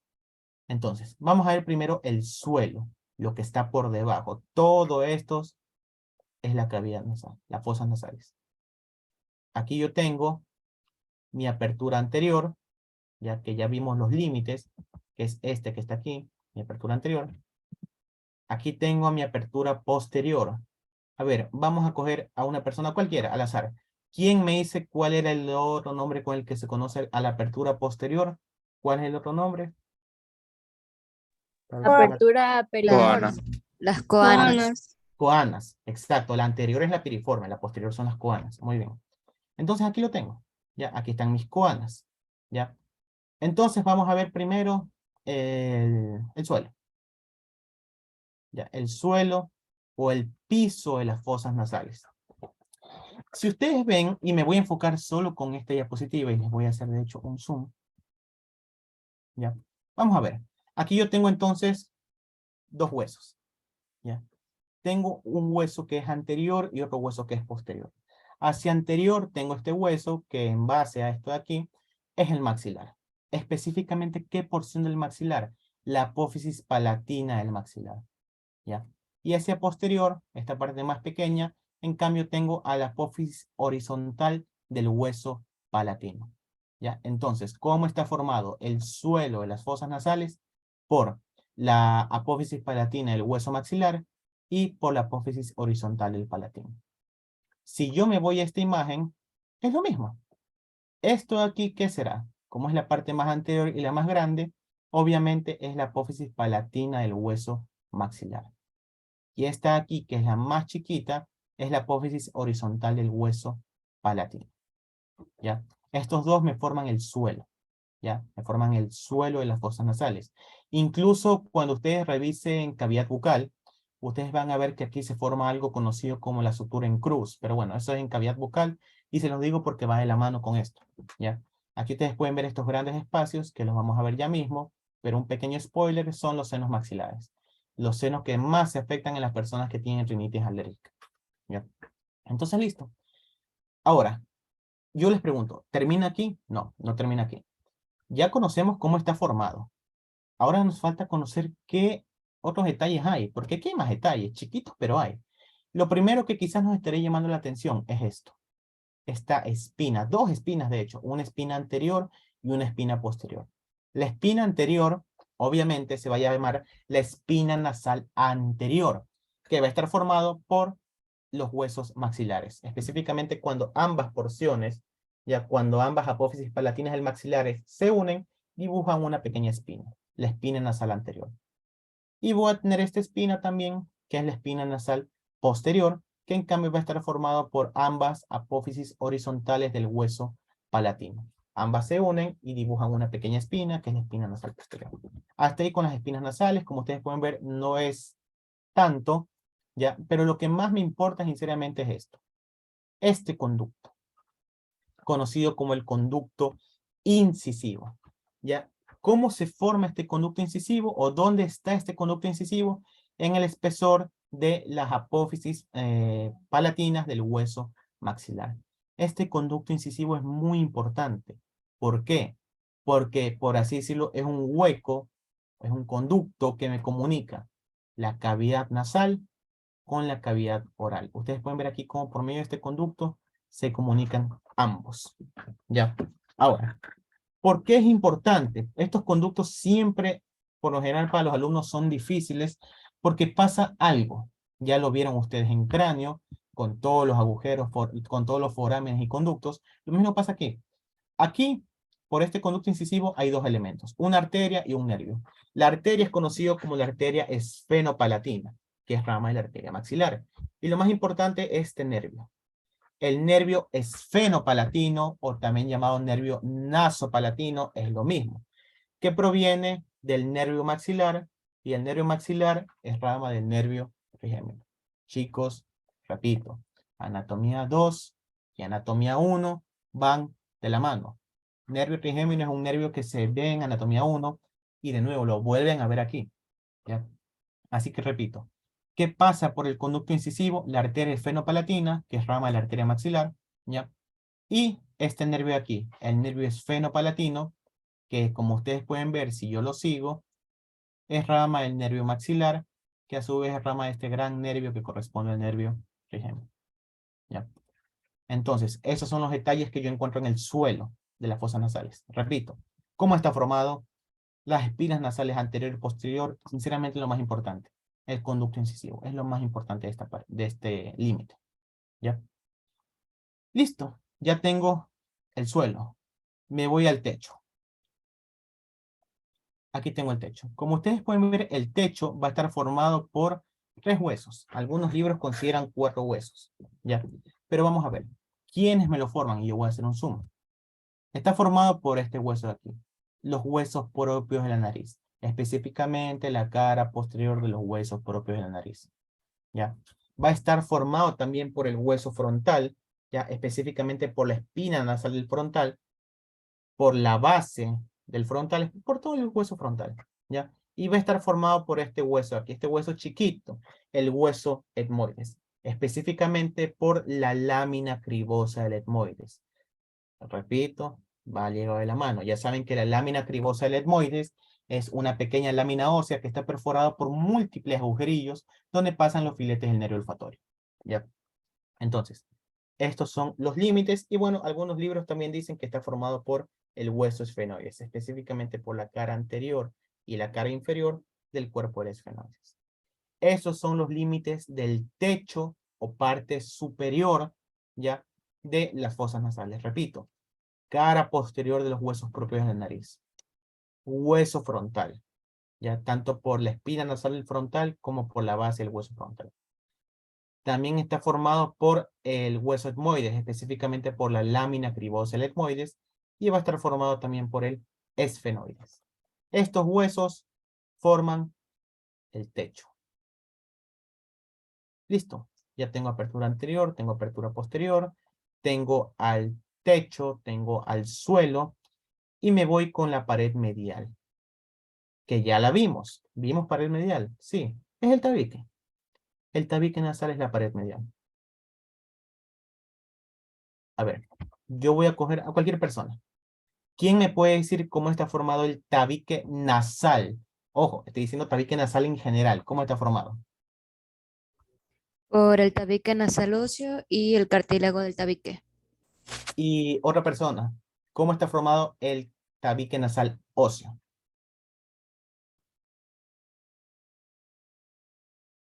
Entonces, vamos a ver primero el suelo, lo que está por debajo. Todos estos es la cavidad nasal, las fosas nasales. Aquí yo tengo mi apertura anterior, ya que ya vimos los límites, que es este que está aquí, mi apertura anterior. Aquí tengo mi apertura posterior. A ver, vamos a coger a una persona cualquiera, al azar. ¿Quién me dice cuál era el otro nombre con el que se conoce a la apertura posterior? ¿Cuál es el otro nombre? Apertura Coana. periforme. Las coanas. Coanas, exacto. La anterior es la piriforme, la posterior son las coanas. Muy bien. Entonces aquí lo tengo. Ya, aquí están mis coanas. Ya. Entonces vamos a ver primero el suelo. Ya, el suelo o el piso de las fosas nasales. Si ustedes ven, y me voy a enfocar solo con esta diapositiva y les voy a hacer de hecho un zoom. Ya. Vamos a ver. Aquí yo tengo entonces dos huesos. Ya. Tengo un hueso que es anterior y otro hueso que es posterior. Hacia anterior tengo este hueso que en base a esto de aquí es el maxilar. Específicamente, ¿qué porción del maxilar? La apófisis palatina del maxilar. ¿Ya? Y hacia posterior, esta parte más pequeña, en cambio tengo a la apófisis horizontal del hueso palatino. ¿Ya? Entonces, ¿cómo está formado el suelo de las fosas nasales? Por la apófisis palatina del hueso maxilar y por la apófisis horizontal del palatino. Si yo me voy a esta imagen, es lo mismo. Esto de aquí, ¿qué será? Como es la parte más anterior y la más grande, obviamente es la apófisis palatina del hueso maxilar. Y esta aquí, que es la más chiquita, es la apófisis horizontal del hueso palatino. ¿Ya? Estos dos me forman el suelo. ¿Ya? Me forman el suelo de las fosas nasales. Incluso cuando ustedes revisen cavidad bucal, ustedes van a ver que aquí se forma algo conocido como la sutura en cruz. Pero bueno, eso es en cavidad bucal y se los digo porque va de la mano con esto. ¿Ya? Aquí ustedes pueden ver estos grandes espacios que los vamos a ver ya mismo, pero un pequeño spoiler son los senos maxilares. Los senos que más se afectan en las personas que tienen rinitis alérgica. ¿Ya? Entonces, listo. Ahora, yo les pregunto, ¿termina aquí? No, no termina aquí. Ya conocemos cómo está formado. Ahora nos falta conocer qué otros detalles hay, porque aquí hay más detalles, chiquitos, pero hay. Lo primero que quizás nos estaré llamando la atención es esto. Esta espina, dos espinas de hecho, una espina anterior y una espina posterior. La espina anterior, obviamente, se va a llamar la espina nasal anterior, que va a estar formado por los huesos maxilares, específicamente cuando ambas porciones, ya cuando ambas apófisis palatinas del maxilares se unen, dibujan una pequeña espina, la espina nasal anterior. Y voy a tener esta espina también, que es la espina nasal posterior, que en cambio va a estar formado por ambas apófisis horizontales del hueso palatino. Ambas se unen y dibujan una pequeña espina, que es la espina nasal posterior. Hasta ahí con las espinas nasales, como ustedes pueden ver, no es tanto, ¿ya? Pero lo que más me importa sinceramente es esto. Este conducto, conocido como el conducto incisivo, ¿ya? ¿Cómo se forma este conducto incisivo o dónde está este conducto incisivo? En el espesor de las apófisis palatinas del hueso maxilar. Este conducto incisivo es muy importante. ¿Por qué? Porque, por así decirlo, es un hueco, es un conducto que me comunica la cavidad nasal con la cavidad oral. Ustedes pueden ver aquí cómo por medio de este conducto se comunican ambos. ¿Ya? Ahora, ¿por qué es importante? Estos conductos siempre, por lo general para los alumnos, son difíciles porque pasa algo. Ya lo vieron ustedes en cráneo, con todos los agujeros, con todos los forámenes y conductos. Lo mismo pasa aquí. Aquí, por este conducto incisivo, hay dos elementos, una arteria y un nervio. La arteria es conocido como la arteria esfenopalatina, que es rama de la arteria maxilar. Y lo más importante es este nervio. El nervio esfenopalatino, o también llamado nervio nasopalatino, es lo mismo, que proviene del nervio maxilar, y el nervio maxilar es rama del nervio trigémino. Chicos, repito, anatomía 2 y anatomía 1 van de la mano. Nervio trigémino es un nervio que se ve en anatomía 1 y de nuevo lo vuelven a ver aquí. ¿Ya? Así que repito, ¿qué pasa por el conducto incisivo? La arteria esfenopalatina, que es rama de la arteria maxilar, ¿ya? Y este nervio de aquí, el nervio esfenopalatino, que como ustedes pueden ver, si yo lo sigo, es rama del nervio maxilar, que a su vez es rama de este gran nervio que corresponde al nervio Fíjense. ¿Ya? Entonces, esos son los detalles que yo encuentro en el suelo de las fosas nasales. Repito, ¿cómo está formado? Las espinas nasales anterior y posterior, sinceramente lo más importante. El conducto incisivo es lo más importante de este límite. ¿Ya? Listo, ya tengo el suelo. Me voy al techo. Aquí tengo el techo. Como ustedes pueden ver, el techo va a estar formado por 3 huesos. Algunos libros consideran 4 huesos. ¿Ya? Pero vamos a ver. ¿Quiénes me lo forman? Y yo voy a hacer un zoom. Está formado por este hueso de aquí. Los huesos propios de la nariz. Específicamente la cara posterior de los huesos propios de la nariz. ¿Ya? Va a estar formado también por el hueso frontal. ¿Ya? Específicamente por la espina nasal del frontal. Por la base del frontal. Por todo el hueso frontal. ¿Ya? Y va a estar formado por este hueso aquí. Este hueso chiquito. El hueso etmoides. Específicamente por la lámina cribosa del etmoides. Repito, va ligado de la mano. Ya saben que la lámina cribosa del etmoides es una pequeña lámina ósea que está perforada por múltiples agujerillos donde pasan los filetes del nervio olfatorio. ¿Ya? Entonces, estos son los límites y bueno, algunos libros también dicen que está formado por el hueso esfenoides, específicamente por la cara anterior y la cara inferior del cuerpo del esfenoides. Esos son los límites del techo o parte superior, ¿ya? De las fosas nasales. Repito, cara posterior de los huesos propios de la nariz. Hueso frontal, ya tanto por la espina nasal del frontal como por la base del hueso frontal. También está formado por el hueso etmoides, específicamente por la lámina cribosa del etmoides, y va a estar formado también por el esfenoides. Estos huesos forman el techo. Listo. Ya tengo apertura anterior, tengo apertura posterior, tengo al techo, tengo al suelo, y me voy con la pared medial, que ya la vimos. ¿Vimos pared medial? Sí, es el tabique. El tabique nasal es la pared medial. A ver, yo voy a coger a cualquier persona. ¿Quién me puede decir cómo está formado el tabique nasal? Ojo, estoy diciendo tabique nasal en general. ¿Cómo está formado? Por el tabique nasal óseo y el cartílago del tabique. Y otra persona, ¿cómo está formado el tabique nasal óseo?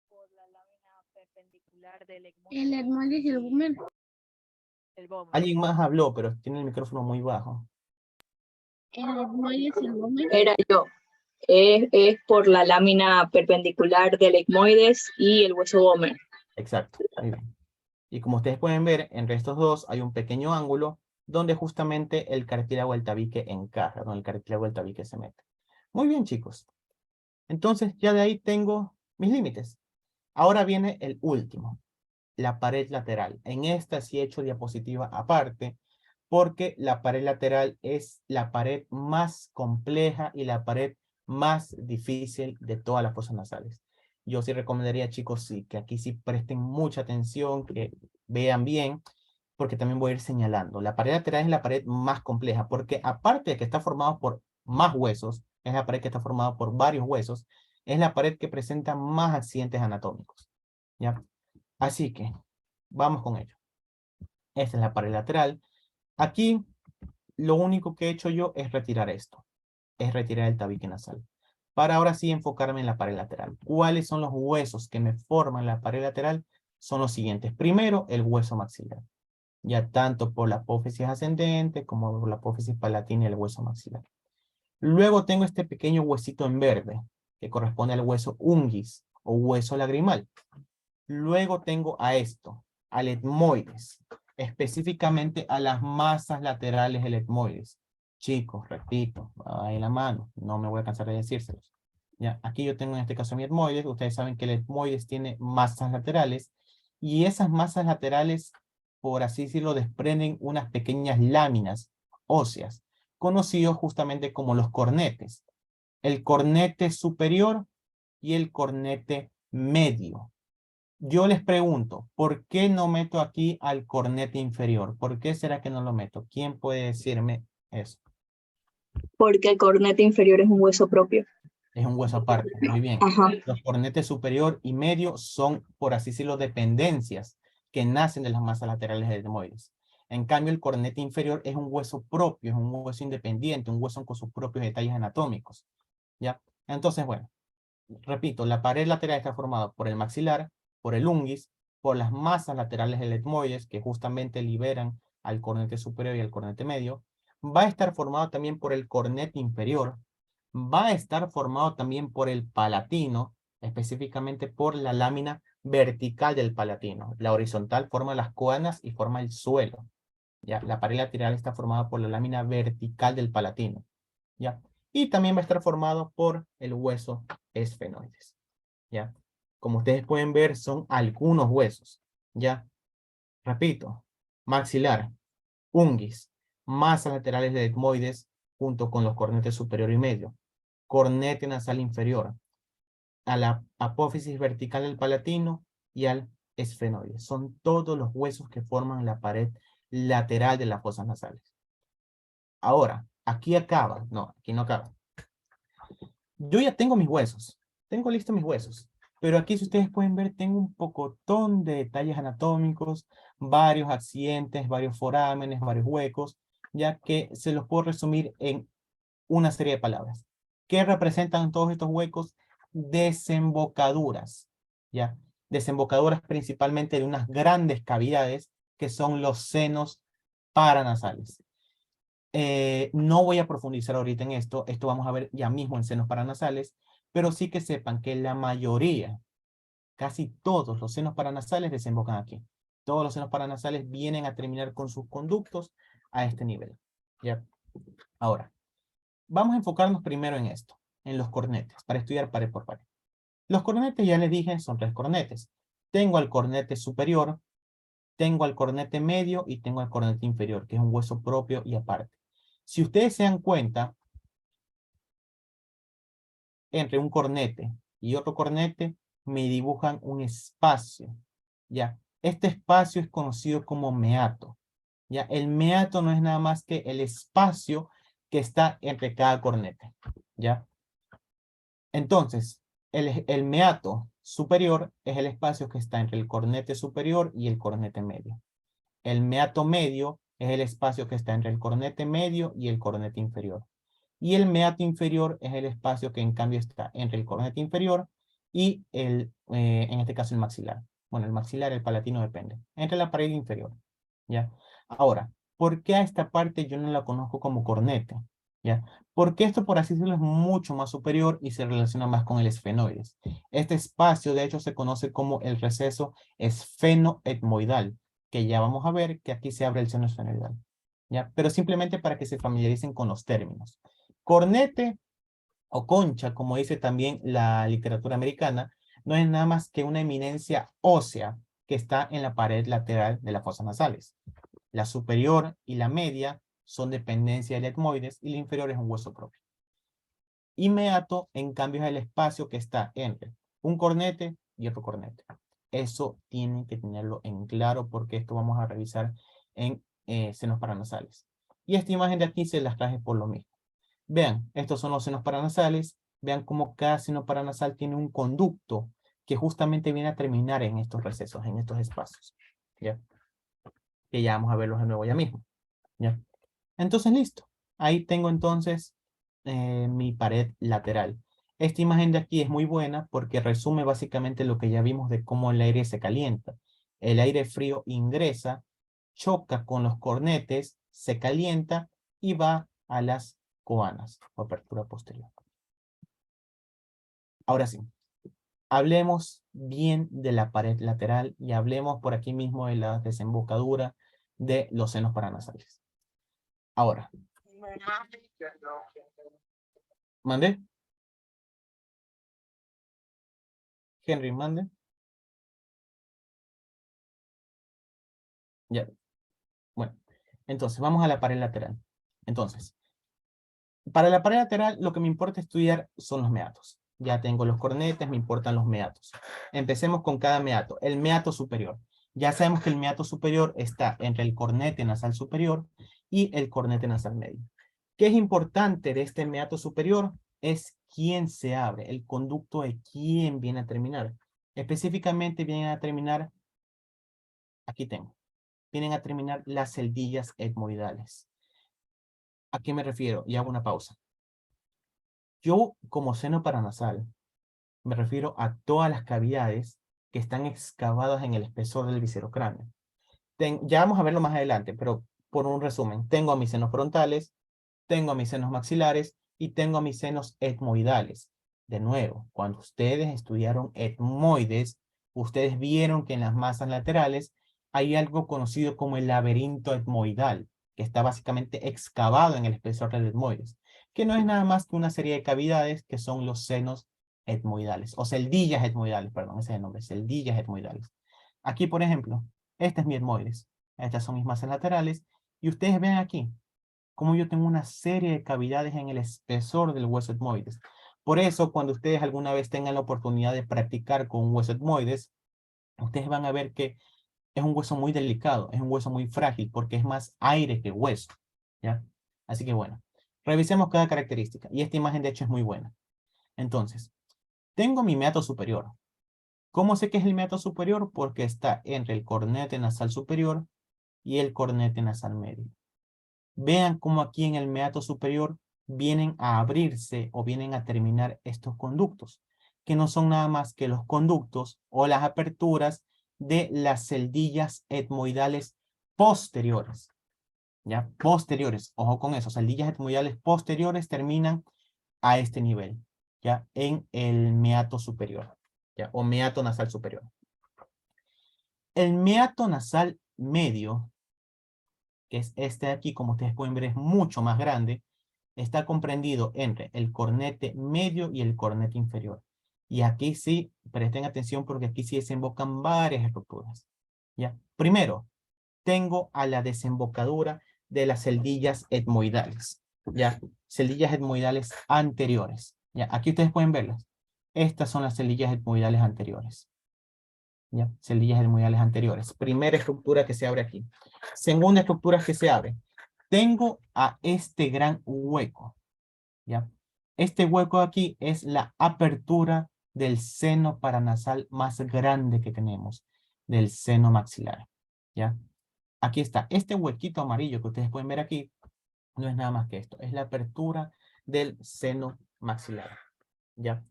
Por la lámina perpendicular del El etmoides y el búmer. el bómer. Alguien más habló, pero tiene el micrófono muy bajo. El etmoides y el búmer. Era yo. Es por la lámina perpendicular del etmoides y el hueso bómer. Exacto, muy bien. Y como ustedes pueden ver, entre estos dos hay un pequeño ángulo donde justamente el cartílago del tabique encaja, donde el cartílago del tabique se mete. Muy bien, chicos. Entonces, ya de ahí tengo mis límites. Ahora viene el último, la pared lateral. En esta sí he hecho diapositiva aparte, porque la pared lateral es la pared más compleja y la pared más difícil de todas las fosas nasales. Yo sí recomendaría, chicos, sí, que aquí sí presten mucha atención, que vean bien, porque también voy a ir señalando. La pared lateral es la pared más compleja, porque aparte de que está formado por más huesos, es la pared que está formada por varios huesos, es la pared que presenta más accidentes anatómicos. ¿Ya? Así que, vamos con ello. Esta es la pared lateral. Aquí, lo único que he hecho yo es retirar esto. Es retirar el tabique nasal. Para ahora sí enfocarme en la pared lateral. ¿Cuáles son los huesos que me forman la pared lateral? Son los siguientes. Primero, el hueso maxilar. Ya tanto por la apófisis ascendente como por la apófisis palatina y el hueso maxilar. Luego tengo este pequeño huesito en verde, que corresponde al hueso unguis o hueso lagrimal. Luego tengo a esto, al etmoides, específicamente a las masas laterales del etmoides. Chicos, repito, ahí la mano, no me voy a cansar de decírselos. Ya, aquí yo tengo en este caso mi etmoides, ustedes saben que el etmoides tiene masas laterales, y esas masas laterales, por así decirlo, desprenden unas pequeñas láminas óseas, conocidos justamente como los cornetes. El cornete superior y el cornete medio. Yo les pregunto, ¿por qué no meto aquí al cornete inferior? ¿Por qué será que no lo meto? ¿Quién puede decirme eso? Porque el cornete inferior es un hueso propio. Es un hueso aparte, muy bien. Ajá. Los cornetes superior y medio son, por así decirlo, dependencias que nacen de las masas laterales del etmoides. En cambio, el cornete inferior es un hueso propio, es un hueso independiente, un hueso con sus propios detalles anatómicos, ¿ya? Entonces, bueno, repito, la pared lateral está formada por el maxilar, por el unguis, por las masas laterales del etmoides, que justamente liberan al cornete superior y al cornete medio. Va a estar formado también por el cornete inferior. Va a estar formado también por el palatino, específicamente por la lámina vertical del palatino. La horizontal forma las coanas y forma el suelo. ¿Ya? La pared lateral está formada por la lámina vertical del palatino. ¿Ya? Y también va a estar formado por el hueso esfenoides. ¿Ya? Como ustedes pueden ver, son algunos huesos. ¿Ya? Repito, maxilar, unguis, masas laterales del etmoides junto con los cornetes superior y medio, cornete nasal inferior, a la apófisis vertical del palatino y al esfenoides. Son todos los huesos que forman la pared lateral de las fosas nasales. Ahora, aquí acaba. No, aquí no acaba. Yo ya tengo mis huesos. Tengo listos mis huesos. Pero aquí, si ustedes pueden ver, tengo un pocotón de detalles anatómicos, varios accidentes, varios forámenes, varios huecos, ya que se los puedo resumir en una serie de palabras. ¿Qué representan todos estos huecos? Desembocaduras, ¿ya? Desembocaduras principalmente de unas grandes cavidades que son los senos paranasales. No voy a profundizar ahorita en esto vamos a ver ya mismo en senos paranasales, pero sí que sepan que la mayoría, casi todos los senos paranasales desembocan aquí. Todos los senos paranasales vienen a terminar con sus conductos a este nivel, ¿ya? Ahora, vamos a enfocarnos primero en esto, en los cornetes, para estudiar pared por pared. Los cornetes, ya les dije, son 3 cornetes. Tengo al cornete superior, tengo al cornete medio y tengo al cornete inferior, que es un hueso propio y aparte. Si ustedes se dan cuenta, entre un cornete y otro cornete, me dibujan un espacio, ¿ya? Este espacio es conocido como meato, ¿ya? El meato no es nada más que el espacio que está entre cada cornete, ¿ya? Entonces, el meato superior es el espacio que está entre el cornete superior y el cornete medio. El meato medio es el espacio que está entre el cornete medio y el cornete inferior. Y el meato inferior es el espacio que en cambio está entre el cornete inferior y en este caso el maxilar. Bueno, el maxilar, el palatino depende. Entre la pared inferior, ¿ya? Ahora, ¿por qué a esta parte yo no la conozco como cornete? ¿Ya? Porque esto, por así decirlo, es mucho más superior y se relaciona más con el esfenoides. Este espacio, de hecho, se conoce como el receso esfenoetmoidal, que ya vamos a ver que aquí se abre el seno esfenoidal, ¿ya? Pero simplemente para que se familiaricen con los términos. Cornete o concha, como dice también la literatura americana, no es nada más que una eminencia ósea que está en la pared lateral de las fosas nasales. La superior y la media son dependencia del etmoides y la inferior es un hueso propio. Y meato, en cambio, es el espacio que está entre un cornete y otro cornete. Eso tienen que tenerlo en claro porque esto vamos a revisar en senos paranasales. Y esta imagen de aquí se las traje por lo mismo. Vean, estos son los senos paranasales. Vean cómo cada seno paranasal tiene un conducto que justamente viene a terminar en estos recesos, en estos espacios. ¿Ya? Que ya vamos a verlos de nuevo ya mismo. ¿Ya? Entonces, listo. Ahí tengo entonces mi pared lateral. Esta imagen de aquí es muy buena porque resume básicamente lo que ya vimos de cómo el aire se calienta. El aire frío ingresa, choca con los cornetes, se calienta y va a las coanas o apertura posterior. Ahora sí, hablemos bien de la pared lateral y hablemos por aquí mismo de la desembocadura de los senos paranasales. Ahora. ¿Mande? Henry, mande. Ya. Bueno, entonces vamos a la pared lateral. Entonces, para la pared lateral lo que me importa estudiar son los meatos. Ya tengo los cornetes, me importan los meatos. Empecemos con cada meato. El meato superior. Ya sabemos que el meato superior está entre el cornete nasal superior y el cornete nasal medio. ¿Qué es importante de este meato superior? Es quién se abre, el conducto de quién viene a terminar. Específicamente viene a terminar aquí tengo. Vienen a terminar las celdillas etmoidales. ¿A qué me refiero? Y hago una pausa. Yo, como seno paranasal, me refiero a todas las cavidades que están excavadas en el espesor del viscerocráneo. Ya vamos a verlo más adelante, pero por un resumen, tengo a mis senos frontales, tengo a mis senos maxilares y tengo a mis senos etmoidales. De nuevo, cuando ustedes estudiaron etmoides, ustedes vieron que en las masas laterales hay algo conocido como el laberinto etmoidal, que está básicamente excavado en el espesor del etmoides, que no es nada más que una serie de cavidades que son los senos etmoidales, o celdillas etmoidales, perdón, ese es el nombre, celdillas etmoidales. Aquí, por ejemplo, este es mi etmoides, estas son mis masas laterales, y ustedes ven aquí, como yo tengo una serie de cavidades en el espesor del hueso etmoides. Por eso, cuando ustedes alguna vez tengan la oportunidad de practicar con un hueso etmoides, ustedes van a ver que es un hueso muy delicado, es un hueso muy frágil, porque es más aire que hueso, ¿ya? Así que bueno, revisemos cada característica, y esta imagen de hecho es muy buena. Entonces, tengo mi meato superior. ¿Cómo sé que es el meato superior? Porque está entre el cornete nasal superior y el cornete nasal medio. Vean cómo aquí en el meato superior vienen a abrirse o vienen a terminar estos conductos, que no son nada más que los conductos o las aperturas de las celdillas etmoidales posteriores. ¿Ya? Posteriores, ojo con eso, celdillas etmoidales posteriores terminan a este nivel, ¿ya? En el meato superior, ¿ya? O meato nasal superior. El meato nasal medio, que es este de aquí, como ustedes pueden ver, es mucho más grande, está comprendido entre el cornete medio y el cornete inferior. Y aquí sí, presten atención porque aquí sí desembocan varias estructuras. ¿Ya? Primero, tengo a la desembocadura de las celdillas etmoidales. ¿Ya? Celdillas etmoidales anteriores. ¿Ya? Aquí ustedes pueden verlas. Estas son las celdillas etmoidales anteriores. ¿Ya? Celdillas etmoidales anteriores. Primera estructura que se abre aquí. Segunda estructura que se abre. Tengo a este gran hueco, ¿ya? Este hueco aquí es la apertura del seno paranasal más grande que tenemos, del seno maxilar, ¿ya? Aquí está, este huequito amarillo que ustedes pueden ver aquí, no es nada más que esto, es la apertura del seno maxilar, ¿ya?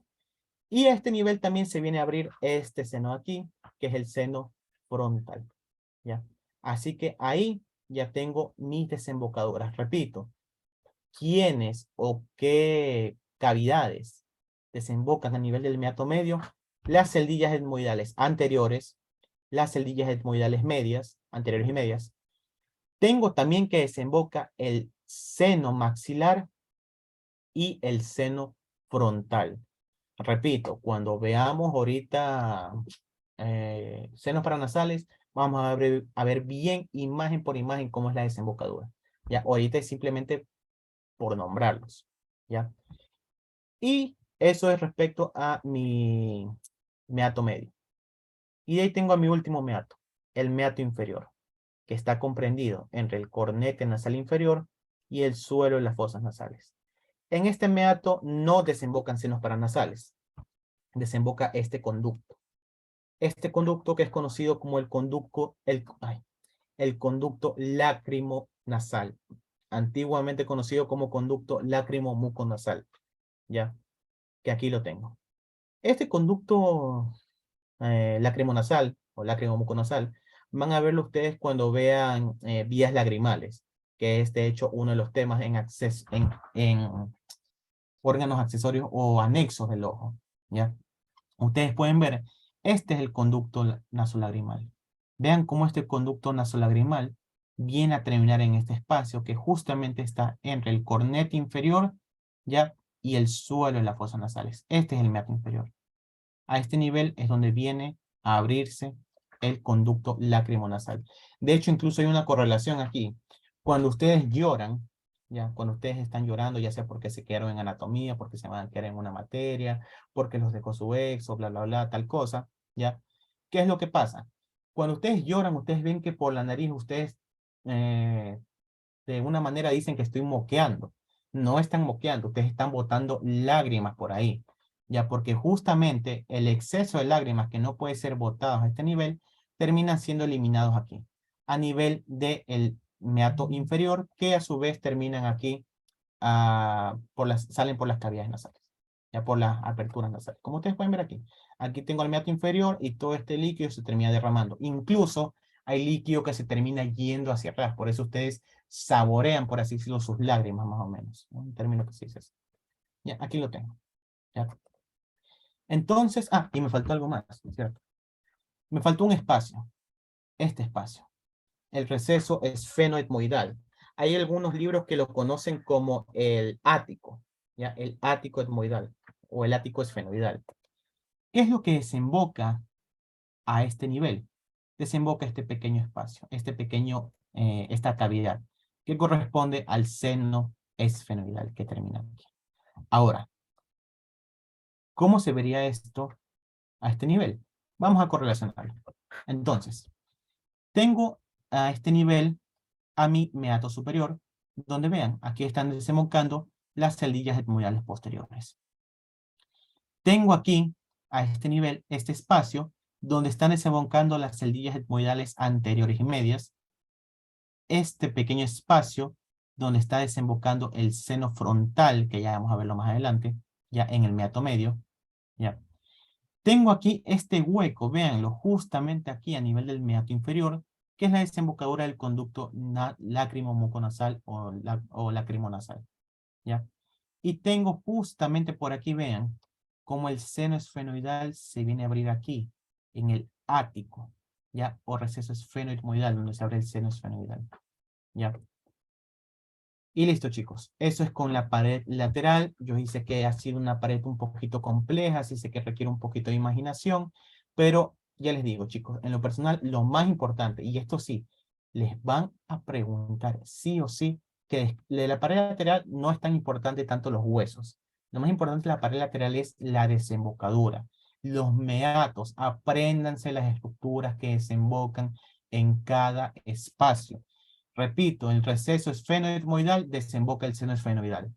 Y a este nivel también se viene a abrir este seno aquí, que es el seno frontal, ¿ya? Así que ahí ya tengo mis desembocaduras. Repito, ¿quiénes o qué cavidades desembocan a nivel del meato medio? Las celdillas etmoidales anteriores, las celdillas etmoidales medias, anteriores y medias. Tengo también que desemboca el seno maxilar y el seno frontal. Repito, cuando veamos ahorita senos paranasales, vamos a ver bien imagen por imagen cómo es la desembocadura. Ya, ahorita es simplemente por nombrarlos, ¿ya? Y eso es respecto a mi meato medio. Y ahí tengo a mi último meato, el meato inferior, que está comprendido entre el cornete nasal inferior y el suelo de las fosas nasales. En este meato no desembocan senos paranasales, desemboca este conducto. Este conducto que es conocido como el conducto lacrimonasal, antiguamente conocido como conducto lacrimomuconasal, ¿ya? Que aquí lo tengo. Este conducto lacrimonasal o lacrimomuconasal, van a verlo ustedes cuando vean vías lagrimales, que es de hecho uno de los temas en órganos accesorios o anexos del ojo, ¿ya? Ustedes pueden ver, este es el conducto nasolagrimal. Vean cómo este conducto nasolagrimal viene a terminar en este espacio que justamente está entre el cornete inferior, ¿ya? Y el suelo de las fosas nasales. Este es el meato inferior. A este nivel es donde viene a abrirse el conducto lacrimonasal. De hecho, incluso hay una correlación aquí. Cuando ustedes lloran, ya, cuando ustedes están llorando, ya sea porque se quedaron en anatomía, porque se van a quedar en una materia, porque los dejó su ex, o bla, bla, bla, tal cosa, ya. ¿Qué es lo que pasa? Cuando ustedes lloran, ustedes ven que por la nariz ustedes de una manera dicen que estoy moqueando. No están moqueando, ustedes están botando lágrimas por ahí. Ya, porque justamente el exceso de lágrimas que no puede ser botado a este nivel terminan siendo eliminados aquí, a nivel del meato inferior, que a su vez terminan aquí, salen por las cavidades nasales, ya por las aperturas nasales. Como ustedes pueden ver aquí, aquí tengo el meato inferior y todo este líquido se termina derramando. Incluso hay líquido que se termina yendo hacia atrás, por eso ustedes saborean, por así decirlo, sus lágrimas más o menos, ¿no? Un término que se dice así. Ya, aquí lo tengo. Ya. Entonces, y me faltó algo más, ¿cierto? Me faltó un espacio, este espacio. El receso esfenoetmoidal. Hay algunos libros que lo conocen como el ático, ¿ya? El ático etmoidal o el ático esfenoidal. ¿Qué es lo que desemboca a este nivel? Desemboca este pequeño espacio, esta cavidad, que corresponde al seno esfenoidal que termina aquí. Ahora, ¿cómo se vería esto a este nivel? Vamos a correlacionarlo. Entonces, tengo a este nivel a mi meato superior, donde vean, aquí están desembocando las celdillas etmoidales posteriores. Tengo aquí, a este nivel, este espacio, donde están desembocando las celdillas etmoidales anteriores y medias. Este pequeño espacio, donde está desembocando el seno frontal, que ya vamos a verlo más adelante, ya en el meato medio, ya. Tengo aquí este hueco, véanlo, justamente aquí a nivel del meato inferior, que es la desembocadura del conducto lácrimo-muconasal o lacrimonasal, ¿ya? Y tengo justamente por aquí, vean, como el seno esfenoidal se viene a abrir aquí, en el ático, ¿ya? O receso esfenoetmoidal, donde se abre el seno esfenoidal, ¿ya? Y listo, chicos. Eso es con la pared lateral. Yo dice que ha sido una pared un poquito compleja, así sé que requiere un poquito de imaginación, pero ya les digo, chicos, en lo personal, lo más importante, y esto sí, les van a preguntar sí o sí, que de la pared lateral no es tan importante tanto los huesos. Lo más importante de la pared lateral es la desembocadura. Los meatos, apréndanse las estructuras que desembocan en cada espacio. Repito, el receso esfenoetmoidal desemboca el seno esfenoidal.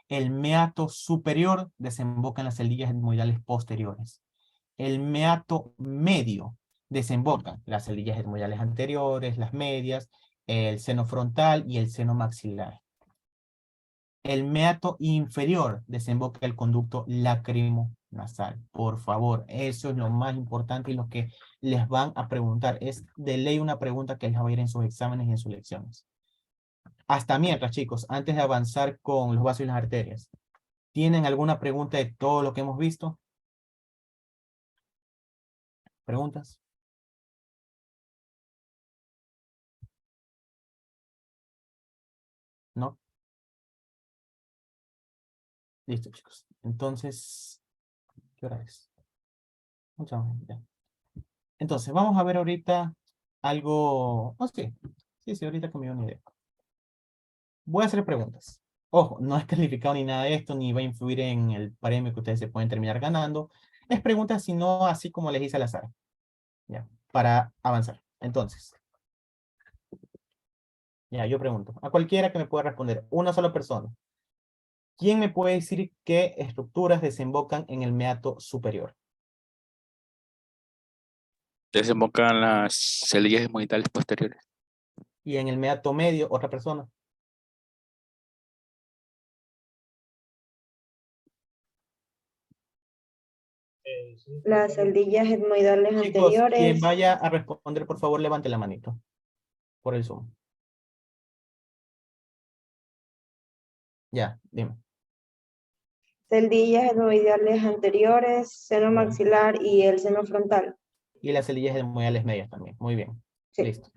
El meato superior desemboca en las celdillas etmoidales posteriores. El meato medio desemboca las celdillas etmoidales anteriores, las medias, el seno frontal y el seno maxilar. El meato inferior desemboca el conducto lacrimonasal. Por favor, eso es lo más importante y lo que les van a preguntar. Es de ley una pregunta que les va a ir en sus exámenes y en sus lecciones. Hasta mientras, chicos, antes de avanzar con los vasos y las arterias, ¿tienen alguna pregunta de todo lo que hemos visto? ¿Preguntas? ¿No? Listo, chicos. Entonces, ¿qué hora es? Ya. Entonces, vamos a ver ahorita algo... Oh, sí. Sí, ahorita que me dio una idea. Voy a hacer preguntas. Ojo, no es calificado ni nada de esto, ni va a influir en el premio que ustedes se pueden terminar ganando. Es preguntas, sino así como les hice al azar. Ya, para avanzar. Entonces, ya, yo pregunto. A cualquiera que me pueda responder, una sola persona. ¿Quién me puede decir qué estructuras desembocan en el meato superior? Desembocan las celdillas etmoidales posteriores. Y en el meato medio, otra persona. Las celdillas etmoidales Chicos, quien anteriores, vaya a responder, por favor, levante la manito. Por el Zoom. Ya, dime. celdillas etmoidales anteriores, seno Ya. maxilar y el seno frontal. Y las celdillas etmoidales medias también. Muy bien. Sí. Listo.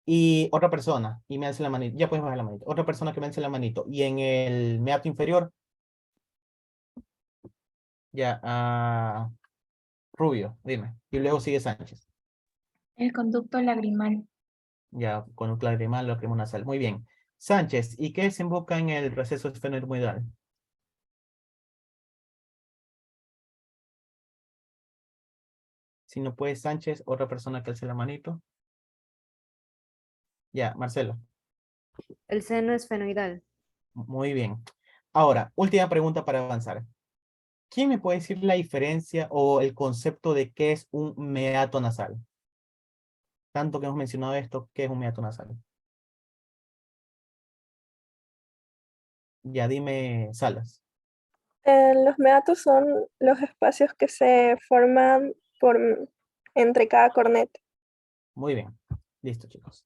Y otra persona, y me hace la manito. Ya puedes bajar la manito. Otra persona que me hace la manito. Y en el meato inferior. Ya, Rubio, dime. Y luego sigue Sánchez. El conducto lagrimal. Ya, con un lagrimal, lacrimonasal. Muy bien. Sánchez, ¿y qué desemboca en el receso esfenoetmoidal? Si no puede Sánchez, otra persona que alce la manito. Ya, Marcelo. El seno esfenoidal. Muy bien. Ahora, última pregunta para avanzar. ¿Quién me puede decir la diferencia o el concepto de qué es un meato nasal? Tanto que hemos mencionado esto, ¿qué es un meato nasal? Ya dime, Salas. Los meatos son los espacios que se forman entre cada corneta. Muy bien. Listo, chicos.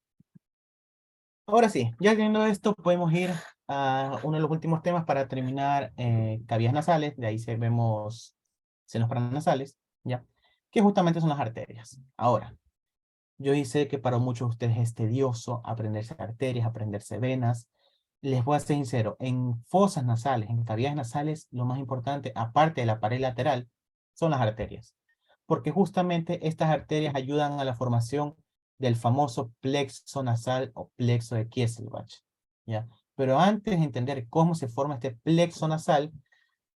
Ahora sí, ya teniendo esto, podemos ir a uno de los últimos temas para terminar cavidades nasales. De ahí vemos senos paranasales, ¿ya? Que justamente son las arterias. Ahora, yo sé que para muchos de ustedes es tedioso aprenderse arterias, aprenderse venas. Les voy a ser sincero, en fosas nasales, en cavidades nasales, lo más importante, aparte de la pared lateral, son las arterias. Porque justamente estas arterias ayudan a la formación del famoso plexo nasal o plexo de Kieselbach, ¿ya? Pero antes de entender cómo se forma este plexo nasal,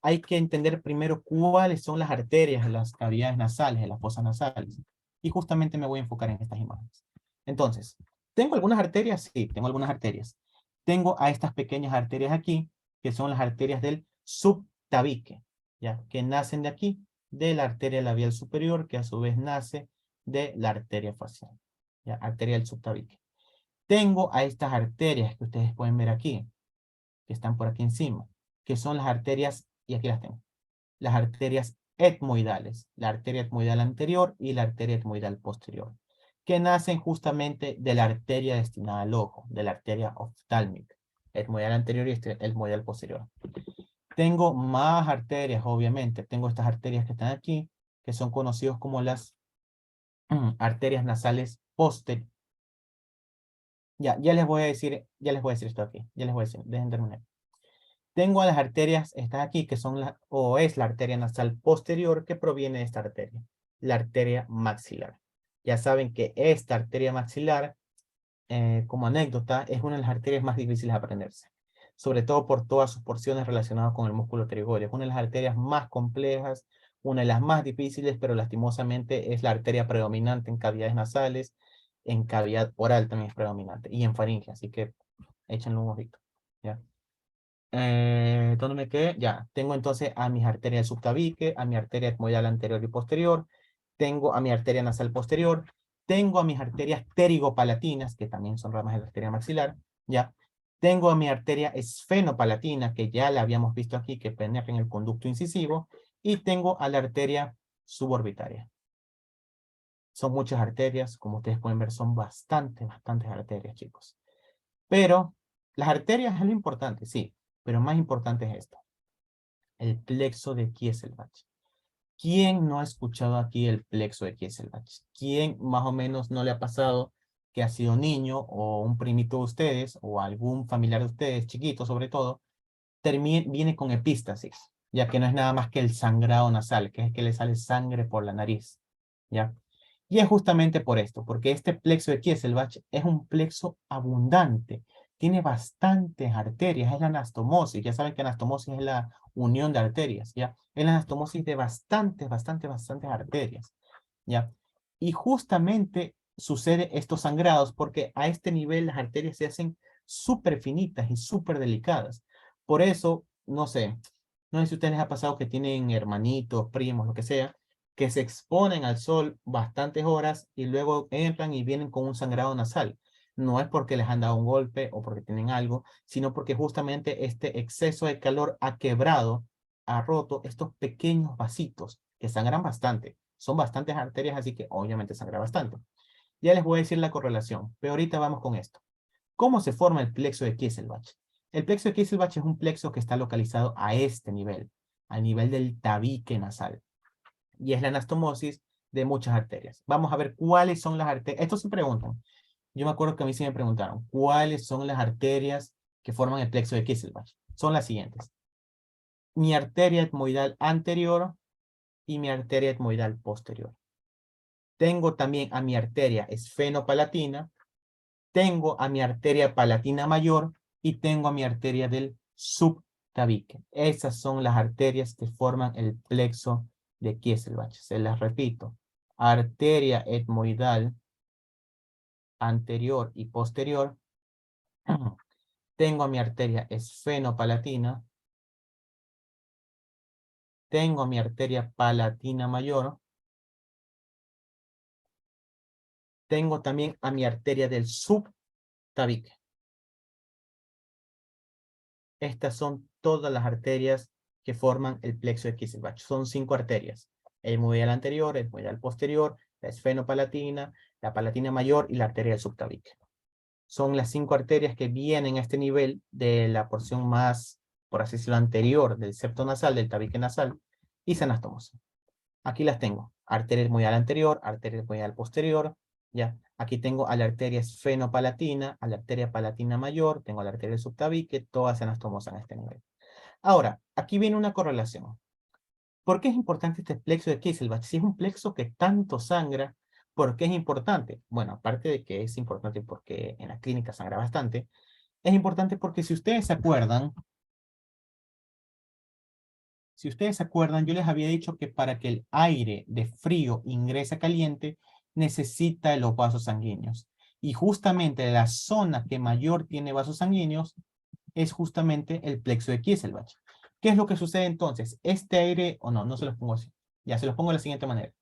hay que entender primero cuáles son las arterias en las cavidades nasales, en las fosas nasales. Y justamente me voy a enfocar en estas imágenes. Entonces, ¿tengo algunas arterias? Sí, tengo algunas arterias. Tengo a estas pequeñas arterias aquí, que son las arterias del subtabique, ¿ya? Que nacen de aquí, de la arteria labial superior, que a su vez nace de la arteria facial, ¿ya? Arteria del subtabique. Tengo a estas arterias que ustedes pueden ver aquí, que están por aquí encima, que son las arterias, y aquí las tengo, las arterias etmoidales, la arteria etmoidal anterior y la arteria etmoidal posterior, que nacen justamente de la arteria destinada al ojo, de la arteria oftálmica, etmoidal anterior y etmoidal posterior. Tengo más arterias, obviamente. Tengo estas arterias que están aquí, que son conocidas como las arterias nasales posteriores. Ya les voy a decir esto aquí. Ya les voy a decir, dejen terminar. Tengo a las arterias, estas aquí, que son es la arteria nasal posterior que proviene de esta arteria, la arteria maxilar. Ya saben que esta arteria maxilar, como anécdota, es una de las arterias más difíciles de aprenderse, sobre todo por todas sus porciones relacionadas con el músculo pterigódeo. Es una de las arterias más complejas, una de las más difíciles, pero lastimosamente es la arteria predominante en cavidades nasales, en cavidad oral también es predominante, y en faringe, así que échenle un ojito, ¿ya? ¿Dónde me quedé? Ya, tengo entonces a mis arterias del subtabique, a mi arteria etmoidal anterior y posterior, tengo a mi arteria nasal posterior, tengo a mis arterias pterigopalatinas, que también son ramas de la arteria maxilar, ya. Tengo a mi arteria esfenopalatina, que ya la habíamos visto aquí, que penetra en el conducto incisivo, y tengo a la arteria suborbitaria. Son muchas arterias, como ustedes pueden ver, son bastantes arterias, chicos. Pero las arterias es lo importante, sí, pero más importante es esto, el plexo de Kieselbach. ¿Quién no ha escuchado aquí el plexo de Kieselbach? ¿Quién más o menos no le ha pasado que ha sido niño o un primito de ustedes o algún familiar de ustedes, chiquito sobre todo, viene con epístasis, ya que no es nada más que el sangrado nasal, que es que le sale sangre por la nariz, ¿ya? Y es justamente por esto, porque este plexo de Kieselbach es un plexo abundante, tiene bastantes arterias, es la anastomosis, ya saben que anastomosis es la unión de arterias, ¿ya? Es la anastomosis de bastantes arterias, ¿ya? Y justamente sucede estos sangrados porque a este nivel las arterias se hacen súper finitas y súper delicadas. Por eso, no sé si a ustedes les ha pasado que tienen hermanitos, primos, lo que sea, que se exponen al sol bastantes horas y luego entran y vienen con un sangrado nasal. No es porque les han dado un golpe o porque tienen algo, sino porque justamente este exceso de calor ha quebrado, ha roto estos pequeños vasitos que sangran bastante. Son bastantes arterias, así que obviamente sangra bastante. Ya les voy a decir la correlación, pero ahorita vamos con esto. ¿Cómo se forma el plexo de Kieselbach? El plexo de Kieselbach es un plexo que está localizado a este nivel, al nivel del tabique nasal. Y es la anastomosis de muchas arterias. Vamos a ver cuáles son las arterias. Esto se preguntan. Yo me acuerdo que a mí sí me preguntaron, ¿cuáles son las arterias que forman el plexo de Kieselbach? Son las siguientes. Mi arteria etmoidal anterior y mi arteria etmoidal posterior. Tengo también a mi arteria esfenopalatina, tengo a mi arteria palatina mayor y tengo a mi arteria del subtabique. Esas son las arterias que forman el plexo de Kieselbach. Se las repito. Arteria etmoidal anterior y posterior. Tengo a mi arteria esfenopalatina. Tengo a mi arteria palatina mayor. tengo también a mi arteria del subtabique. Estas son todas las arterias que forman el plexo de Kieselbach. Son 5 arterias. El etmoidal anterior, el etmoidal posterior, la esfenopalatina, la palatina mayor y la arteria del subtabique. Son las 5 arterias que vienen a este nivel de la porción más, por así decirlo, anterior del septo nasal, del tabique nasal, y se anastomosan. Aquí las tengo. Arteria etmoidal anterior, arteria etmoidal posterior, ya. Aquí tengo a la arteria esfenopalatina, a la arteria palatina mayor, tengo a la arteria del subtabique, todas se anastomosan a este nivel. Ahora, aquí viene una correlación. ¿Por qué es importante este plexo de Kieselbach? Si es un plexo que tanto sangra, ¿por qué es importante? Bueno, aparte de que es importante porque en la clínica sangra bastante, es importante porque si ustedes se acuerdan, yo les había dicho que para que el aire de frío ingrese a caliente, necesita los vasos sanguíneos. Y justamente la zona que mayor tiene vasos sanguíneos es justamente el plexo de Kieselbach. ¿Qué es lo que sucede entonces? Este aire, o no se los pongo así. Ya se los pongo de la siguiente manera.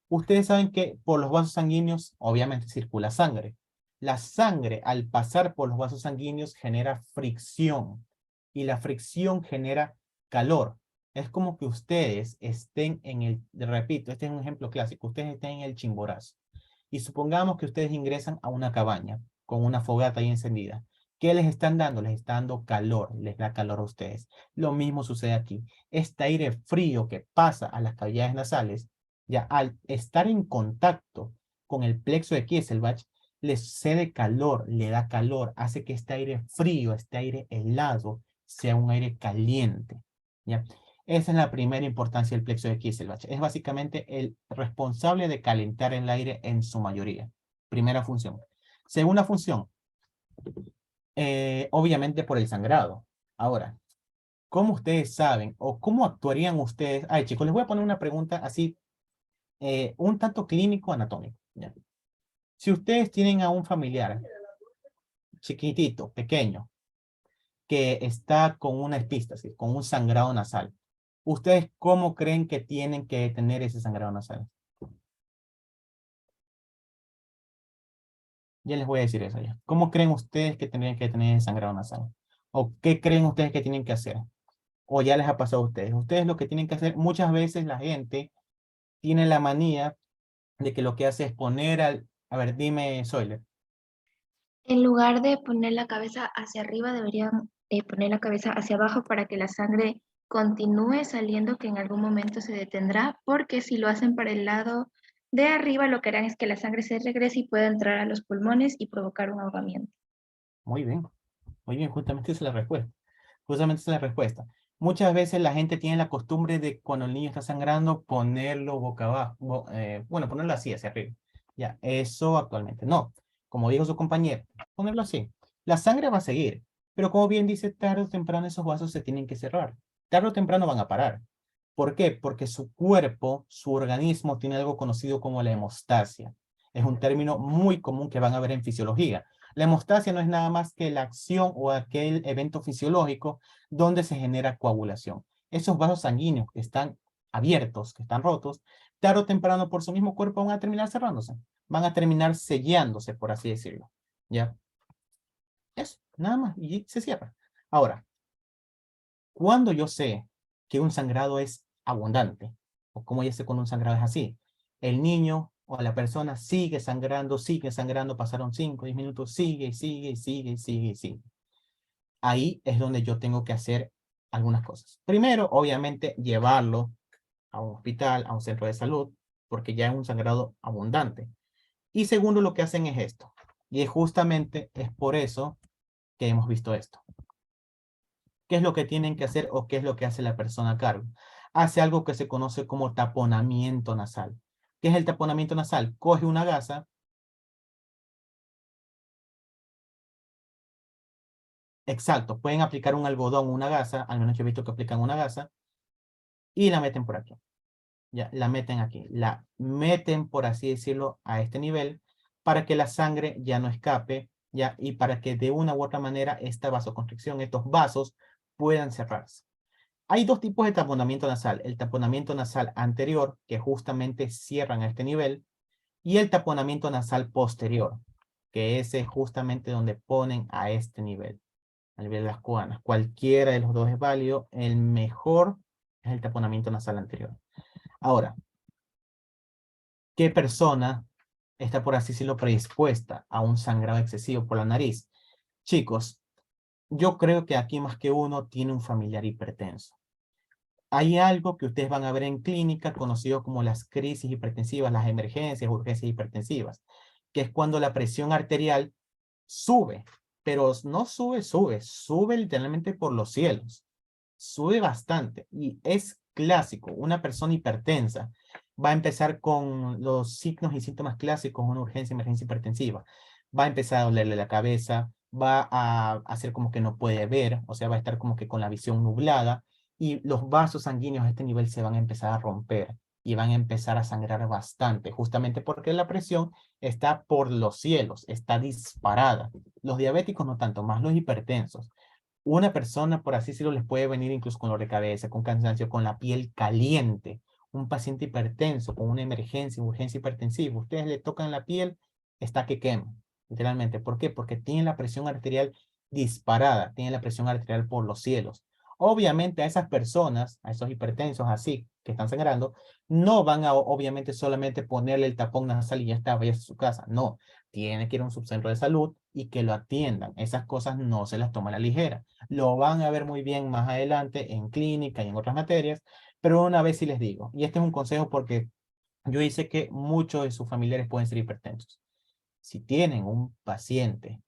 Ustedes saben que por los vasos sanguíneos, obviamente circula sangre. La sangre, al pasar por los vasos sanguíneos, genera fricción. Y la fricción genera calor. Es como que ustedes estén en el, repito, este es un ejemplo clásico, ustedes estén en el Chimborazo. Y supongamos que ustedes ingresan a una cabaña con una fogata ahí encendida. ¿Qué les están dando? Les está dando calor, les da calor a ustedes. Lo mismo sucede aquí. Este aire frío que pasa a las cavidades nasales, ya al estar en contacto con el plexo de Kieselbach, les cede calor, le da calor, hace que este aire frío, este aire helado, sea un aire caliente. ¿Ya? Esa es la primera importancia del plexo de Kieselbach. Es básicamente el responsable de calentar el aire en su mayoría. Primera función. Segunda función. Obviamente por el sangrado. Ahora, ¿cómo ustedes saben o cómo actuarían ustedes? Ay, chicos, les voy a poner una pregunta así, un tanto clínico anatómico. ¿Ya? Si ustedes tienen a un familiar chiquitito, pequeño, que está con una epístasis, con un sangrado nasal, ¿ustedes cómo creen que tienen que detener ese sangrado nasal? Ya les voy a decir eso ya. ¿Cómo creen ustedes que tendrían que detener ese sangrado nasal? ¿O qué creen ustedes que tienen que hacer? ¿O ya les ha pasado a ustedes? Ustedes lo que tienen que hacer, muchas veces la gente tiene la manía de que lo que hace es poner al... A ver, dime, Soyler. En lugar de poner la cabeza hacia arriba, deberían poner la cabeza hacia abajo para que la sangre continúe saliendo, que en algún momento se detendrá, porque si lo hacen para el lado de arriba, lo que harán es que la sangre se regrese y pueda entrar a los pulmones y provocar un ahogamiento. Muy bien, justamente esa es la respuesta. Justamente esa es la respuesta. Muchas veces la gente tiene la costumbre de cuando el niño está sangrando, ponerlo boca abajo, bueno, ponerlo así, hacia arriba. Ya, eso actualmente no. Como dijo su compañero, ponerlo así. La sangre va a seguir, pero como bien dice, tarde o temprano esos vasos se tienen que cerrar. Tarde o temprano van a parar. ¿Por qué? Porque su cuerpo, su organismo tiene algo conocido como la hemostasia. Es un término muy común que van a ver en fisiología. La hemostasia no es nada más que la acción o aquel evento fisiológico donde se genera coagulación. Esos vasos sanguíneos que están abiertos, que están rotos, tarde o temprano por su mismo cuerpo van a terminar cerrándose. Van a terminar sellándose, por así decirlo. ¿Ya? Eso, nada más. Y se cierra. Ahora, cuando yo sé que un sangrado es abundante, o como ya sé cuando un sangrado es así, el niño o la persona sigue sangrando, pasaron 5, 10 minutos, sigue. Ahí es donde yo tengo que hacer algunas cosas. Primero, obviamente, llevarlo a un hospital, a un centro de salud, porque ya es un sangrado abundante. Y segundo, lo que hacen es esto. Y justamente es por eso que hemos visto esto. ¿Qué es lo que tienen que hacer o qué es lo que hace la persona a cargo? Hace algo que se conoce como taponamiento nasal. ¿Qué es el taponamiento nasal? Coge una gasa. Exacto, pueden aplicar un algodón, una gasa, al menos yo he visto que aplican una gasa, y la meten por aquí. Ya, la meten aquí. La meten, por así decirlo, a este nivel, para que la sangre ya no escape, ya, y para que de una u otra manera esta vasoconstricción, estos vasos, puedan cerrarse. Hay dos tipos de taponamiento nasal. El taponamiento nasal anterior, que justamente cierran a este nivel, y el taponamiento nasal posterior, que ese es justamente donde ponen a este nivel, a nivel de las cuanas. Cualquiera de los dos es válido, el mejor es el taponamiento nasal anterior. Ahora, ¿qué persona está, por así decirlo, predispuesta a un sangrado excesivo por la nariz? Chicos, yo creo que aquí más que uno tiene un familiar hipertenso. Hay algo que ustedes van a ver en clínica conocido como las crisis hipertensivas, las emergencias, urgencias hipertensivas, que es cuando la presión arterial sube, pero no sube literalmente por los cielos. Sube bastante y es clásico. Una persona hipertensa va a empezar con los signos y síntomas clásicos de una urgencia, emergencia hipertensiva. Va a empezar a dolerle la cabeza, va a hacer como que no puede ver, o sea, va a estar como que con la visión nublada y los vasos sanguíneos a este nivel se van a empezar a romper y van a empezar a sangrar bastante, justamente porque la presión está por los cielos, está disparada. Los diabéticos no tanto, más los hipertensos. Una persona, por así decirlo, les puede venir incluso con dolor de cabeza, con cansancio, con la piel caliente. Un paciente hipertenso, con una emergencia, urgencia hipertensiva, ustedes le tocan la piel, está que quema, literalmente. ¿Por qué? Porque tiene la presión arterial disparada, tiene la presión arterial por los cielos. Obviamente a esas personas, a esos hipertensos así, que están sangrando, no van a obviamente solamente ponerle el tapón nasal y ya está, vaya a su casa. No, tiene que ir a un subcentro de salud y que lo atiendan. Esas cosas no se las toman a la ligera. Lo van a ver muy bien más adelante en clínica y en otras materias, pero una vez sí les digo, y este es un consejo porque yo hice que muchos de sus familiares pueden ser hipertensos. Si tienen un paciente,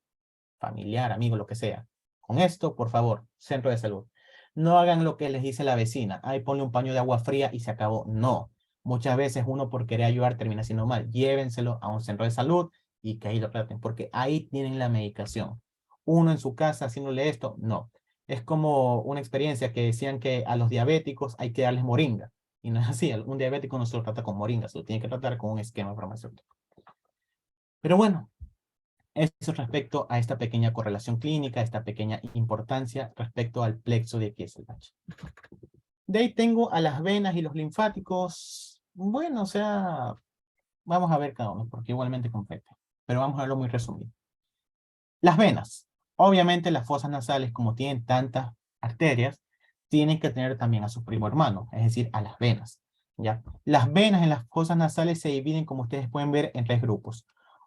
familiar, amigo, lo que sea, con esto, por favor, centro de salud. No hagan lo que les dice la vecina. Ay, ponle un paño de agua fría y se acabó. No. Muchas veces uno por querer ayudar termina haciendo mal. Llévenselo a un centro de salud y que ahí lo traten, porque ahí tienen la medicación. Uno en su casa haciéndole esto, no. Es como una experiencia que decían que a los diabéticos hay que darles moringa. Y no es así. Un diabético no se lo trata con moringa, se lo tiene que tratar con un esquema farmacéutico. Pero bueno, eso respecto a esta pequeña correlación clínica, esta pequeña importancia respecto al plexo de Kieselbach. De ahí tengo a las venas y los linfáticos. Bueno, o sea, vamos a ver cada uno, porque igualmente compete. Pero vamos a verlo muy resumido. Las venas. Obviamente las fosas nasales, como tienen tantas arterias, tienen que tener también a su primo hermano, es decir, a las venas. ¿Ya? Las venas en las fosas nasales se dividen, como ustedes pueden ver, en 3 grupos.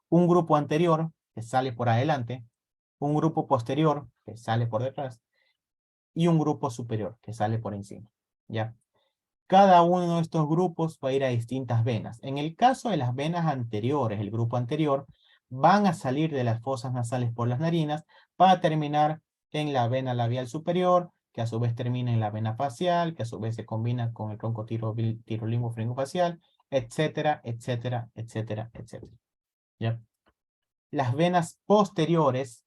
Un grupo anterior, que sale por adelante, un grupo posterior, que sale por detrás, y un grupo superior, que sale por encima. ¿Ya? Cada uno de estos grupos va a ir a distintas venas. En el caso de las venas anteriores, el grupo anterior, van a salir de las fosas nasales por las narinas para terminar en la vena labial superior, que a su vez termina en la vena facial, que a su vez se combina con el tronco tirolingo-facial, etcétera, etcétera, etcétera, etcétera. ¿Ya? Las venas posteriores,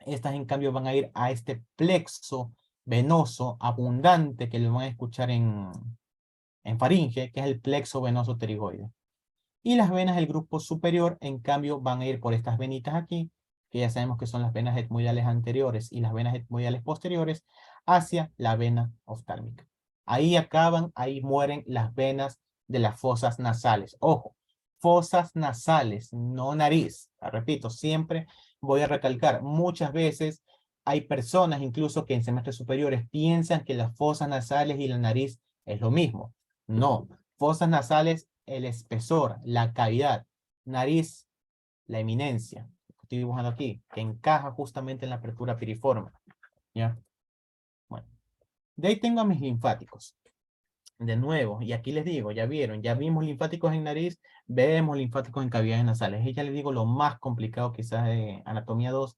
estas en cambio van a ir a este plexo venoso abundante que lo van a escuchar en faringe, que es el plexo venoso pterigoide. Y las venas del grupo superior, en cambio, van a ir por estas venitas aquí, que ya sabemos que son las venas etmoidales anteriores y las venas etmoidales posteriores, hacia la vena oftálmica. Ahí acaban, ahí mueren las venas de las fosas nasales. Ojo, fosas nasales, no nariz. Repito, siempre voy a recalcar, muchas veces hay personas incluso que en semestres superiores piensan que las fosas nasales y la nariz es lo mismo. No, fosas nasales, el espesor, la cavidad, nariz, la eminencia, estoy dibujando aquí, que encaja justamente en la apertura piriforme. ¿Ya? Bueno, de ahí tengo a mis linfáticos. De nuevo, y aquí les digo, ya vieron, ya vimos linfáticos en nariz, vemos linfáticos en cavidades nasales. Y ya les digo lo más complicado quizás de anatomía 2,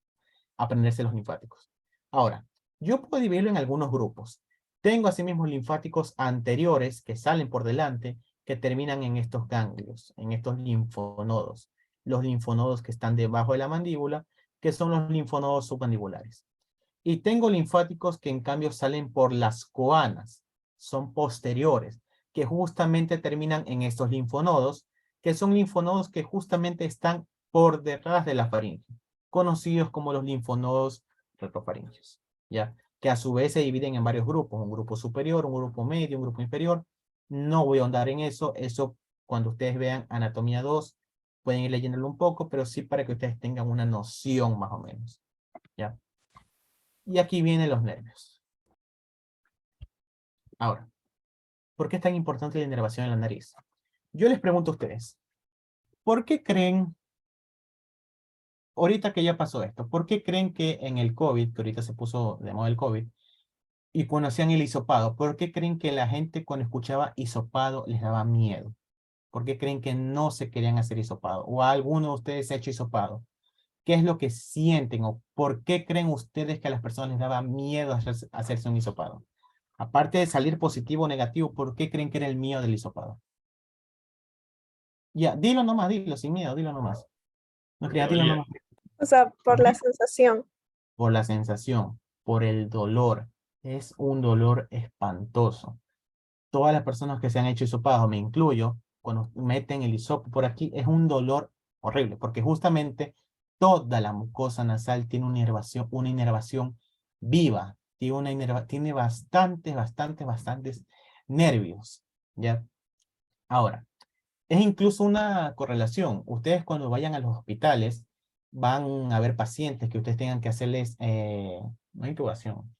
aprenderse los linfáticos. Ahora, yo puedo dividirlo en algunos grupos. Tengo asimismo linfáticos anteriores que salen por delante, que terminan en estos ganglios, en estos linfonodos. Los linfonodos que están debajo de la mandíbula, que son los linfonodos submandibulares. Y tengo linfáticos que en cambio salen por las coanas, son posteriores, que justamente terminan en estos linfonodos, que son linfonodos que justamente están por detrás de la faringe, conocidos como los linfonodos retrofaringeos, ¿ya? Que a su vez se dividen en varios grupos, un grupo superior, un grupo medio, un grupo inferior. No voy a ahondar en eso, eso cuando ustedes vean anatomía 2, Pueden ir leyéndolo un poco, pero sí para que ustedes tengan una noción más o menos. ¿Ya? Y aquí vienen los nervios. Ahora, ¿por qué es tan importante la inervación en la nariz? Yo les pregunto a ustedes, ¿por qué creen, ahorita que ya pasó esto, por qué creen que en el COVID, que ahorita se puso de moda el COVID, y cuando hacían el hisopado, por qué creen que la gente cuando escuchaba hisopado les daba miedo? ¿Por qué creen que no se querían hacer hisopado? ¿O a alguno de ustedes se ha hecho hisopado? ¿Qué es lo que sienten o por qué creen ustedes que a las personas les daba miedo hacerse un hisopado? Aparte de salir positivo o negativo, ¿por qué creen que era el miedo del hisopado? Ya, dilo nomás, dilo, sin miedo, dilo nomás. No creas, dilo nomás. O sea, por la Ajá. sensación. Por la sensación, por el dolor. Es un dolor espantoso. Todas las personas que se han hecho hisopados, me incluyo, cuando meten el hisopo por aquí, es un dolor horrible, porque justamente toda la mucosa nasal tiene una inervación viva, tiene bastantes nervios, ¿ya? Ahora, es incluso una correlación. Ustedes cuando vayan a los hospitales, van a ver pacientes que ustedes tengan que hacerles una intubación.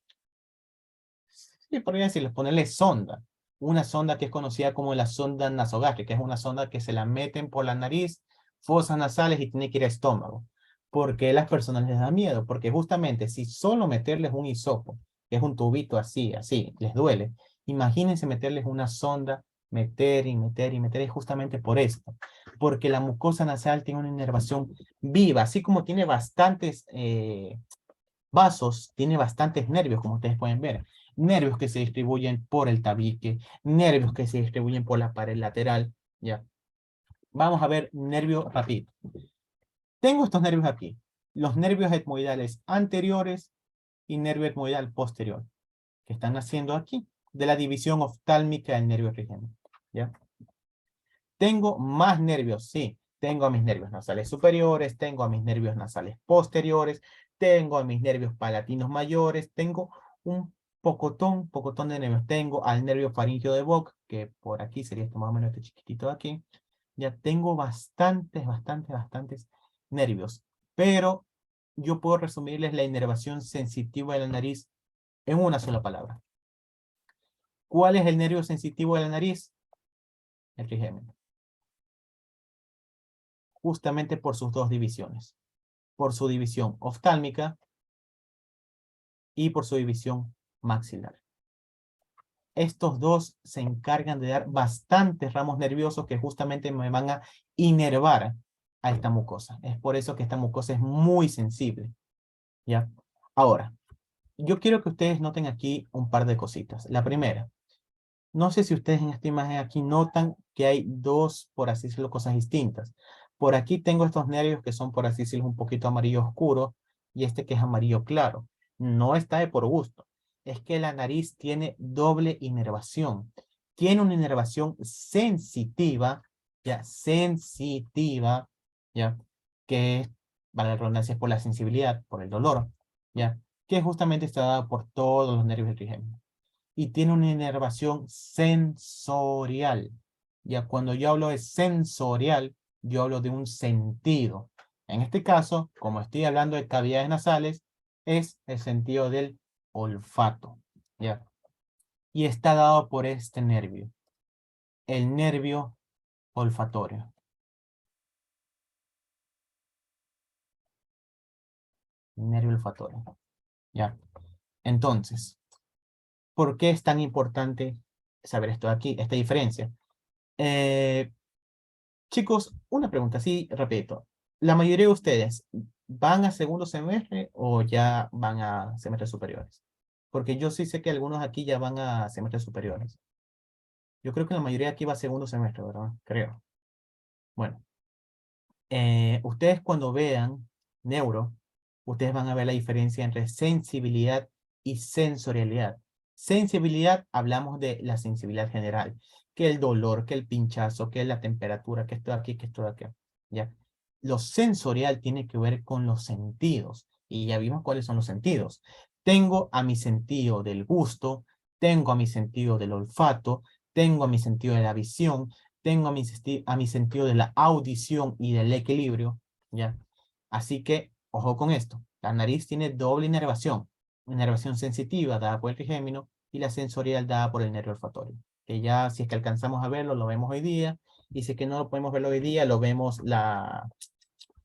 Sí, podría decirles, ponerles sonda. Una sonda que es conocida como la sonda nasogástrica, que es una sonda que se la meten por la nariz, fosas nasales y tiene que ir al estómago. ¿Por qué a las personas les da miedo? Porque justamente si solo meterles un hisopo, que es un tubito así, les duele, imagínense meterles una sonda, meter y meter y meter, es justamente por esto. Porque la mucosa nasal tiene una inervación viva, así como tiene bastantes vasos, tiene bastantes nervios, como ustedes pueden ver. Nervios que se distribuyen por el tabique, nervios que se distribuyen por la pared lateral, ¿ya? Vamos a ver nervio rapidito. Tengo estos nervios aquí, los nervios etmoidales anteriores y nervio etmoidal posterior, que están naciendo aquí, de la división oftálmica del nervio trigémino, ¿ya? Tengo más nervios, sí. Tengo a mis nervios nasales superiores, tengo a mis nervios nasales posteriores, tengo a mis nervios palatinos mayores, tengo un pocotón de nervios. Tengo al nervio faríngeo de Bock, que por aquí sería esto más o menos este chiquitito de aquí. Ya tengo bastantes nervios. Pero yo puedo resumirles la inervación sensitiva de la nariz en una sola palabra. ¿Cuál es el nervio sensitivo de la nariz? El trigémino. Justamente por sus dos divisiones. Por su división oftálmica y por su división maxilar. Estos dos se encargan de dar bastantes ramos nerviosos que justamente me van a inervar a esta mucosa. Es por eso que esta mucosa es muy sensible. ¿Ya? Ahora, yo quiero que ustedes noten aquí un par de cositas. La primera, no sé si ustedes en esta imagen aquí notan que hay dos, por así decirlo, cosas distintas. Por aquí tengo estos nervios que son, por así decirlo, un poquito amarillo oscuro y este que es amarillo claro. No está de por gusto. Es que la nariz tiene doble inervación. Tiene una inervación sensitiva, ya, que es, vale la redundancia, por la sensibilidad, por el dolor, ya, que justamente está dado por todos los nervios del trigémino. Y tiene una inervación sensorial. Ya cuando yo hablo de sensorial, yo hablo de un sentido. En este caso, como estoy hablando de cavidades nasales, es el sentido del olfato. ¿Ya? Y está dado por este nervio. El nervio olfatorio. El nervio olfatorio. ¿Ya? Entonces, ¿por qué es tan importante saber esto de aquí, esta diferencia? Chicos, una pregunta así, repito. ¿La mayoría de ustedes van a segundo semestre o ya van a semestres superiores? Porque yo sí sé que algunos aquí ya van a semestres superiores. Yo creo que la mayoría aquí va a segundo semestre, ¿verdad? Creo. Bueno, ustedes cuando vean neuro, ustedes van a ver la diferencia entre sensibilidad y sensorialidad. Sensibilidad, hablamos de la sensibilidad general, que el dolor, que el pinchazo, que la temperatura, que esto de aquí, que esto de aquí, ¿ya? Lo sensorial tiene que ver con los sentidos, y ya vimos cuáles son los sentidos. Tengo a mi sentido del gusto, tengo a mi sentido del olfato, tengo a mi sentido de la visión, tengo a mi sentido de la audición y del equilibrio, ¿ya? Así que, ojo con esto, la nariz tiene doble inervación, inervación sensitiva dada por el trigémino y la sensorial dada por el nervio olfatorio, que ya si es que alcanzamos a verlo, lo vemos hoy día, y si es que no lo podemos verlo hoy día, lo vemos la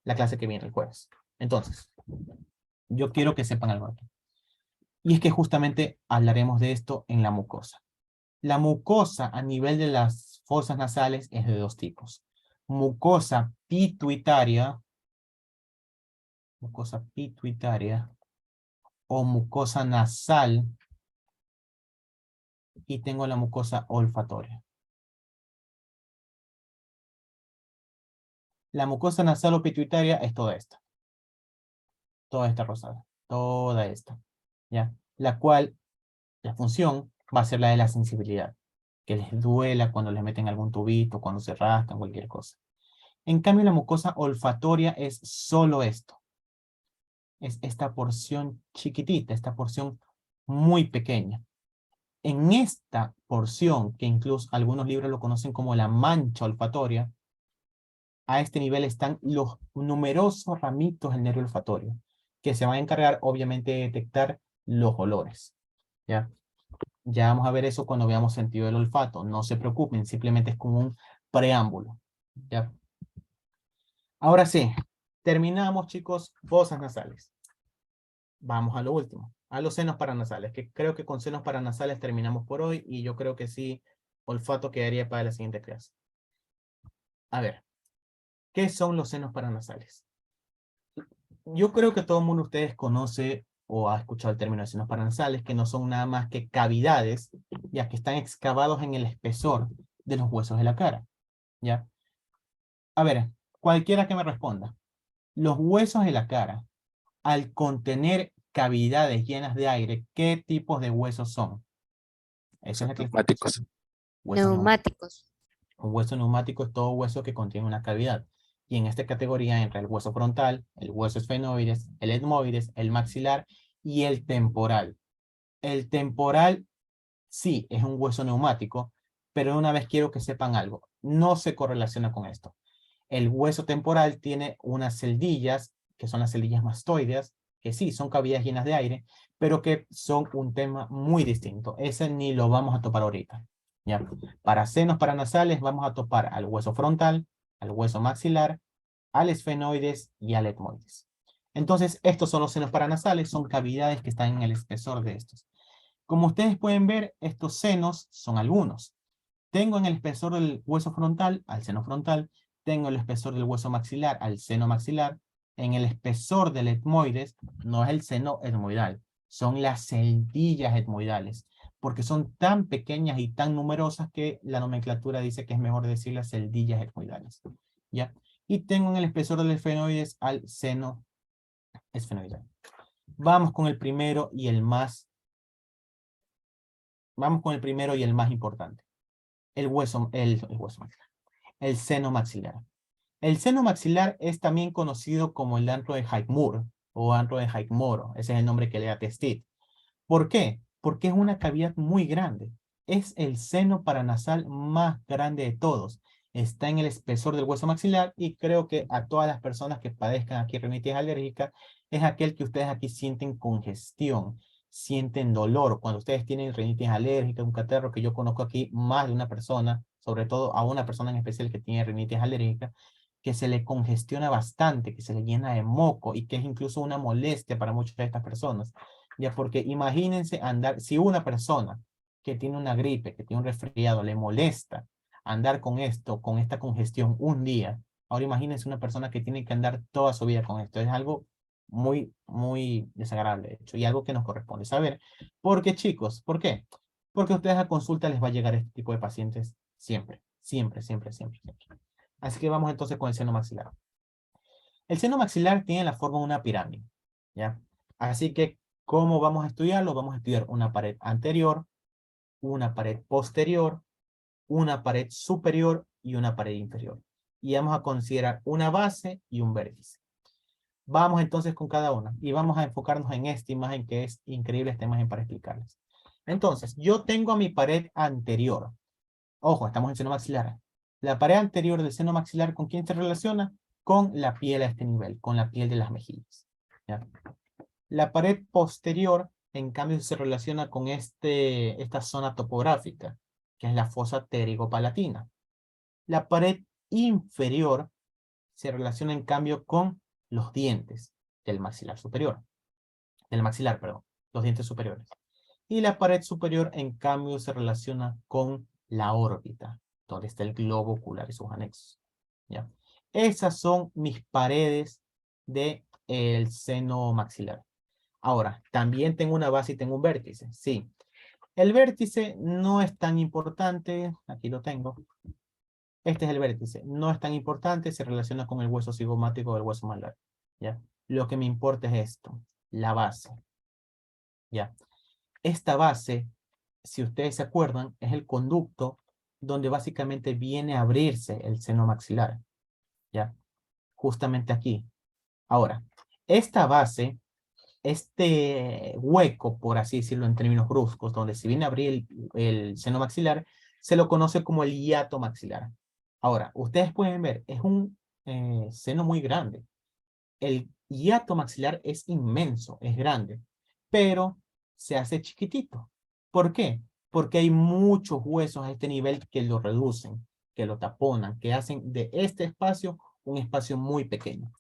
clase que viene el jueves. Entonces, yo quiero que sepan algo aquí. Y es que justamente hablaremos de esto en la mucosa. La mucosa a nivel de las fosas nasales es de dos tipos. Mucosa pituitaria o mucosa nasal, y tengo la mucosa olfatoria. La mucosa nasal o pituitaria es toda esta rosada, toda esta, ¿ya? La cual, la función va a ser la de la sensibilidad, que les duela cuando les meten algún tubito, cuando se rascan, cualquier cosa. En cambio, la mucosa olfatoria es solo esto. Es esta porción chiquitita, esta porción muy pequeña. En esta porción, que incluso algunos libros lo conocen como la mancha olfatoria, a este nivel están los numerosos ramitos del nervio olfatorio, que se van a encargar obviamente de detectar los olores. ¿Ya? Ya vamos a ver eso cuando veamos sentido del olfato. No se preocupen, simplemente es como un preámbulo. ¿Ya? Ahora sí, terminamos, chicos, fosas nasales. Vamos a lo último, a los senos paranasales, que creo que con senos paranasales terminamos por hoy, y yo creo que sí, olfato quedaría para la siguiente clase. A ver, ¿qué son los senos paranasales? Yo creo que todo el mundo de ustedes conoce o ha escuchado el término de senos paranasales, que no son nada más que cavidades, ya que están excavados en el espesor de los huesos de la cara. ¿Ya? A ver, cualquiera que me responda. Los huesos de la cara, al contener cavidades llenas de aire, ¿qué tipos de huesos son? Eso es la Neumáticos. hueso neumático. Neumáticos. Un hueso neumático es todo hueso que contiene una cavidad. Y en esta categoría entra el hueso frontal, el hueso esfenoides, el etmoides, el maxilar y el temporal. El temporal sí es un hueso neumático, pero una vez quiero que sepan algo. No se correlaciona con esto. El hueso temporal tiene unas celdillas, que son las celdillas mastoideas, que sí, son cavidades llenas de aire, pero que son un tema muy distinto. Ese ni lo vamos a topar ahorita. ¿Ya? Para senos paranasales vamos a topar al hueso frontal, al hueso maxilar, al esfenoides y al etmoides. Entonces, estos son los senos paranasales, son cavidades que están en el espesor de estos. Como ustedes pueden ver, estos senos son algunos. Tengo en el espesor del hueso frontal, al seno frontal, tengo el espesor del hueso maxilar, al seno maxilar. En el espesor del etmoides, no es el seno etmoidal, son las celdillas etmoidales, porque son tan pequeñas y tan numerosas que la nomenclatura dice que es mejor decir las celdillas etmoidales. ¿Ya? Y tengo en el espesor del esfenoides al seno esfenoidal. Vamos con el primero y el más importante. El maxilar. El seno maxilar. El seno maxilar es también conocido como el antro de Hike-Moore o antro de Hike-Moro. Ese es el nombre que le da Testit. ¿Por qué? Porque es una cavidad muy grande. Es el seno paranasal más grande de todos. Está en el espesor del hueso maxilar, y creo que a todas las personas que padezcan aquí rinitis alérgica es aquel que ustedes aquí sienten congestión, sienten dolor. Cuando ustedes tienen rinitis alérgica, un catarro, que yo conozco aquí más de una persona, sobre todo a una persona en especial que tiene rinitis alérgica, que se le congestiona bastante, que se le llena de moco y que es incluso una molestia para muchas de estas personas. Ya, porque imagínense andar, si una persona que tiene una gripe, que tiene un resfriado, le molesta andar con esto, con esta congestión un día, ahora imagínense una persona que tiene que andar toda su vida con esto. Es algo muy, muy desagradable, de hecho, y algo que nos corresponde saber. Porque, chicos, ¿por qué? Porque a ustedes a consulta les va a llegar este tipo de pacientes siempre, siempre, siempre, siempre, siempre. Así que vamos entonces con el seno maxilar. El seno maxilar tiene la forma de una pirámide, ¿ya? Así que, ¿cómo vamos a estudiarlo? Vamos a estudiar una pared anterior, una pared posterior, una pared superior y una pared inferior. Y vamos a considerar una base y un vértice. Vamos entonces con cada una y vamos a enfocarnos en esta imagen, que es increíble esta imagen para explicarles. Entonces, yo tengo mi pared anterior. Ojo, estamos en seno maxilar. La pared anterior del seno maxilar, ¿con quién se relaciona? Con la piel a este nivel, con la piel de las mejillas. ¿Ya? La pared posterior, en cambio, se relaciona con esta zona topográfica, que es la fosa pterigopalatina. La pared inferior se relaciona, en cambio, con los dientes del maxilar superior. Del maxilar, perdón. Los dientes superiores. Y la pared superior, en cambio, se relaciona con la órbita, donde está el globo ocular y sus anexos. ¿Ya? Esas son mis paredes del seno maxilar. Ahora, también tengo una base y tengo un vértice. Sí. El vértice no es tan importante. Aquí lo tengo. Este es el vértice. No es tan importante. Se relaciona con el hueso cigomático del hueso malar. ¿Ya? Lo que me importa es esto. La base. ¿Ya? Esta base, si ustedes se acuerdan, es el conducto donde básicamente viene a abrirse el seno maxilar. ¿Ya? Justamente aquí. Ahora, esta base, este hueco, por así decirlo en términos bruscos, donde se viene a abrir el seno maxilar, se lo conoce como el hiato maxilar. Ahora, ustedes pueden ver, es un seno muy grande. El hiato maxilar es inmenso, es grande, pero se hace chiquitito. ¿Por qué? Porque hay muchos huesos a este nivel que lo reducen, que lo taponan, que hacen de este espacio un espacio muy pequeño.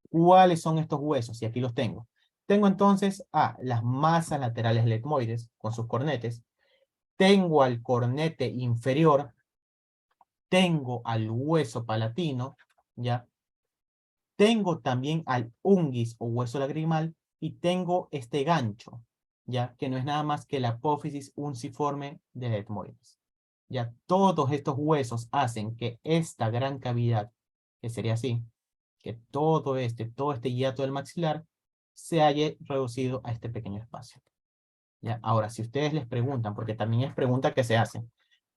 ¿Cuáles son estos huesos? Y aquí los tengo. Tengo entonces a las masas laterales del etmoides con sus cornetes. Tengo al cornete inferior. Tengo al hueso palatino, ¿ya? Tengo también al unguis o hueso lagrimal y tengo este gancho, ¿ya? Que no es nada más que la apófisis unciforme del etmoides. Ya todos estos huesos hacen que esta gran cavidad, que sería así, que todo este hiato del maxilar se haya reducido a este pequeño espacio. ¿Ya? Ahora, si ustedes les preguntan, porque también es pregunta que se hace,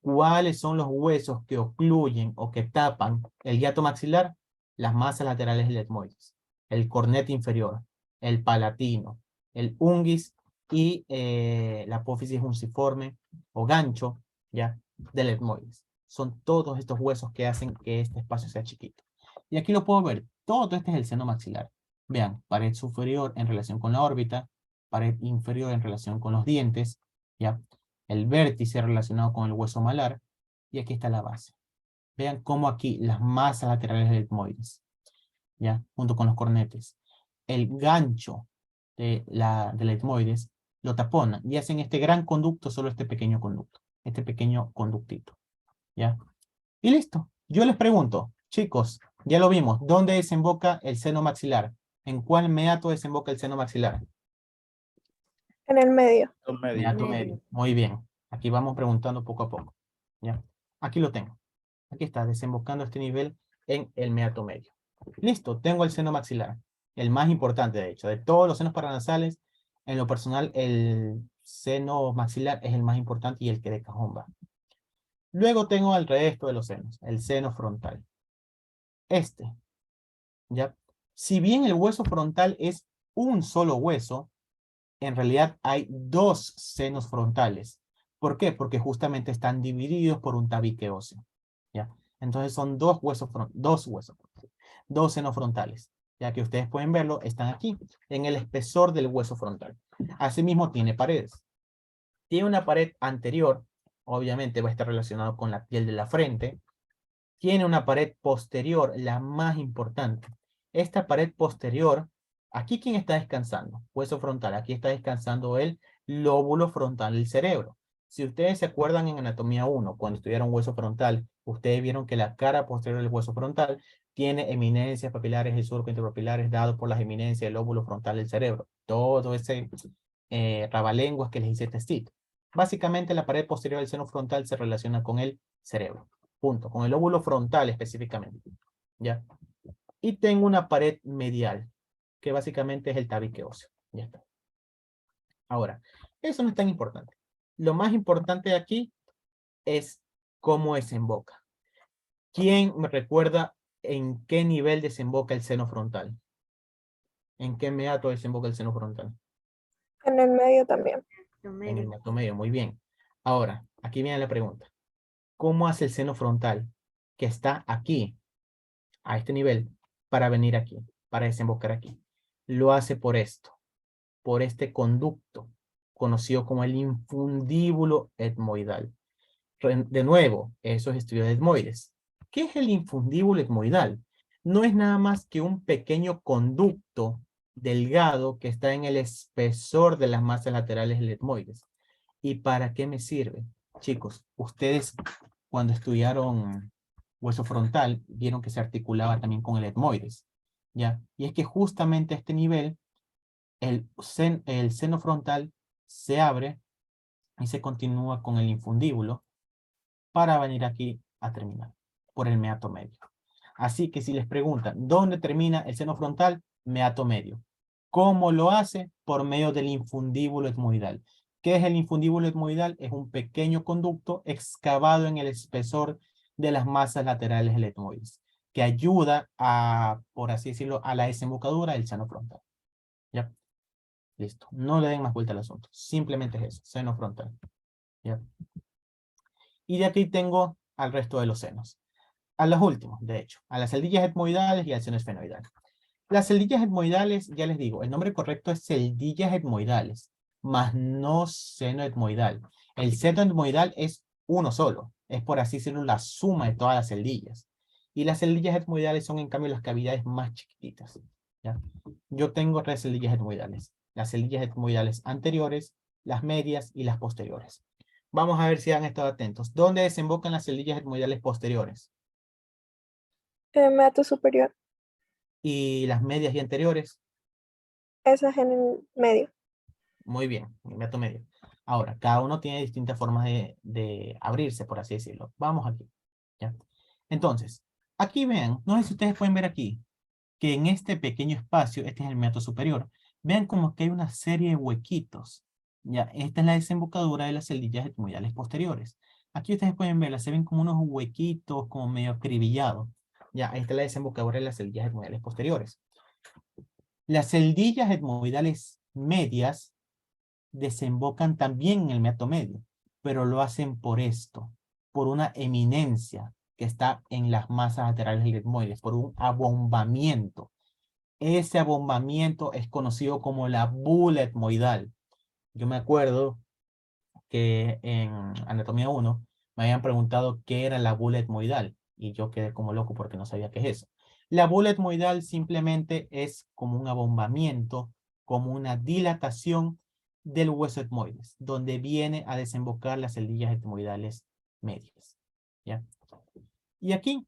¿cuáles son los huesos que ocluyen o que tapan el hiato maxilar? Las masas laterales del etmoides, el cornete inferior, el palatino, el unguis y la apófisis unciforme o gancho, ¿ya? Del etmoides. Son todos estos huesos que hacen que este espacio sea chiquito. Y aquí lo puedo ver. Todo este es el seno maxilar. Vean, pared superior en relación con la órbita, pared inferior en relación con los dientes, ¿ya? El vértice relacionado con el hueso malar, y aquí está la base. Vean cómo aquí las masas laterales del etmoides, ¿ya? Junto con los cornetes. El gancho del etmoides lo taponan y hacen este gran conducto, solo este pequeño conducto, este pequeño conductito, ¿ya? Y listo. Yo les pregunto, chicos, ya lo vimos, ¿dónde desemboca el seno maxilar? ¿En cuál meato desemboca el seno maxilar? En el medio. Meato medio. Muy bien. Aquí vamos preguntando poco a poco. ¿Ya? Aquí lo tengo. Aquí está, desembocando este nivel en el meato medio. Listo, tengo el seno maxilar. El más importante, de hecho. De todos los senos paranasales, en lo personal, el seno maxilar es el más importante y el que de cajón va. Luego tengo el resto de los senos. El seno frontal. Este. ¿Ya? Si bien el hueso frontal es un solo hueso, en realidad hay dos senos frontales. ¿Por qué? Porque justamente están divididos por un tabique óseo. ¿Ya? Entonces son dos senos frontales. Ya que ustedes pueden verlo, están aquí, en el espesor del hueso frontal. Asimismo tiene paredes. Tiene una pared anterior, obviamente va a estar relacionado con la piel de la frente. Tiene una pared posterior, la más importante. Esta pared posterior, aquí ¿quién está descansando? Hueso frontal, aquí está descansando el lóbulo frontal del cerebro. Si ustedes se acuerdan en anatomía 1, cuando estudiaron hueso frontal, ustedes vieron que la cara posterior del hueso frontal tiene eminencias papilares y surcos interpapilares dados por las eminencias del lóbulo frontal del cerebro. Todo ese rabalenguas que les hice testito. Básicamente la pared posterior del seno frontal se relaciona con el cerebro. Punto. Con el lóbulo frontal específicamente. ¿Ya? Y tengo una pared medial, que básicamente es el tabique óseo. Ya está. Ahora, eso no es tan importante. Lo más importante aquí es cómo desemboca. ¿Quién me recuerda en qué nivel desemboca el seno frontal? ¿En qué meato desemboca el seno frontal? En el medio también. En el meato medio, muy bien. Ahora, aquí viene la pregunta. ¿Cómo hace el seno frontal que está aquí, a este nivel, para venir aquí, para desembocar aquí. Lo hace por esto, por este conducto, conocido como el infundíbulo etmoidal. De nuevo, eso es estudio de etmoides. ¿Qué es el infundíbulo etmoidal? No es nada más que un pequeño conducto delgado que está en el espesor de las masas laterales del etmoides. ¿Y para qué me sirve? Chicos, ustedes cuando estudiaron hueso frontal, vieron que se articulaba también con el etmoides, ¿ya? Y es que justamente a este nivel, el seno frontal se abre y se continúa con el infundíbulo para venir aquí a terminar, por el meato medio. Así que si les preguntan, ¿dónde termina el seno frontal? Meato medio. ¿Cómo lo hace? Por medio del infundíbulo etmoidal. ¿Qué es el infundíbulo etmoidal? Es un pequeño conducto excavado en el espesor de las masas laterales del etmoides, que ayuda a, por así decirlo, a la desembocadura del seno frontal. ¿Ya? Listo. No le den más vuelta al asunto. Simplemente es eso, seno frontal. ¿Ya? Y de aquí tengo al resto de los senos. A los últimos, de hecho, a las celdillas etmoidales y al seno esfenoidal. Las celdillas etmoidales, ya les digo, el nombre correcto es celdillas etmoidales, más no seno etmoidal. El seno etmoidal es uno solo, es por así decirlo la suma de todas las celdillas. Y las celdillas etmoidales son en cambio las cavidades más chiquititas. ¿Ya? Yo tengo 3 celdillas etmoidales. Las celdillas etmoidales anteriores, las medias y las posteriores. Vamos a ver si han estado atentos. ¿Dónde desembocan las celdillas etmoidales posteriores? Meato superior. Y las medias y anteriores. Esa es en el medio. Muy bien, inmediato medio. Ahora, cada uno tiene distintas formas de abrirse, por así decirlo. Vamos aquí. ¿Ya? Entonces, aquí vean, no sé si ustedes pueden ver aquí, que en este pequeño espacio, este es el meato superior, vean como que hay una serie de huequitos. ¿Ya? Esta es la desembocadura de las celdillas etmoidales posteriores. Aquí ustedes pueden verla, se ven como unos huequitos, como medio acribillados. Ya, ahí está la desembocadura de las celdillas etmoidales posteriores. Las celdillas etmoidales medias desembocan también en el meato medio, pero lo hacen por esto, por una eminencia que está en las masas laterales del etmoides, por un abombamiento. Ese abombamiento es conocido como la bula etmoidal. Yo me acuerdo que en Anatomía 1 me habían preguntado qué era la bula etmoidal y yo quedé como loco porque no sabía qué es eso. La bula etmoidal simplemente es como un abombamiento, como una dilatación del hueso etmoides, donde viene a desembocar las celdillas etmoidales medias. ¿Ya? Y aquí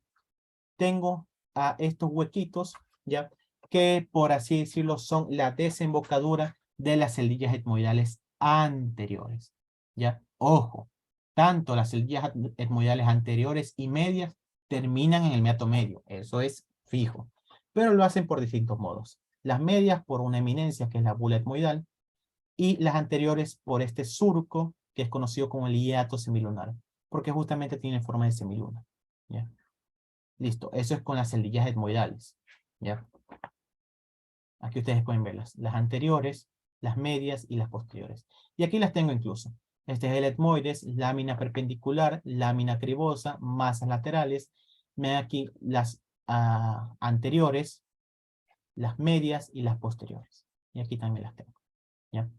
tengo a estos huequitos, ¿ya? Que por así decirlo son la desembocadura de las celdillas etmoidales anteriores. ¿Ya? Ojo, tanto las celdillas etmoidales anteriores y medias terminan en el meato medio, eso es fijo, pero lo hacen por distintos modos. Las medias por una eminencia que es la bula etmoidal y las anteriores por este surco que es conocido como el hiato semilunar, porque justamente tiene forma de semiluna. ¿Ya? Listo, eso es con las celdillas etmoidales. ¿Ya? Aquí ustedes pueden verlas, las anteriores, las medias y las posteriores. Y aquí las tengo incluso. Este es el etmoides, lámina perpendicular, lámina cribosa, masas laterales. Ven aquí las anteriores, las medias y las posteriores. Y aquí también las tengo. ¿Ya?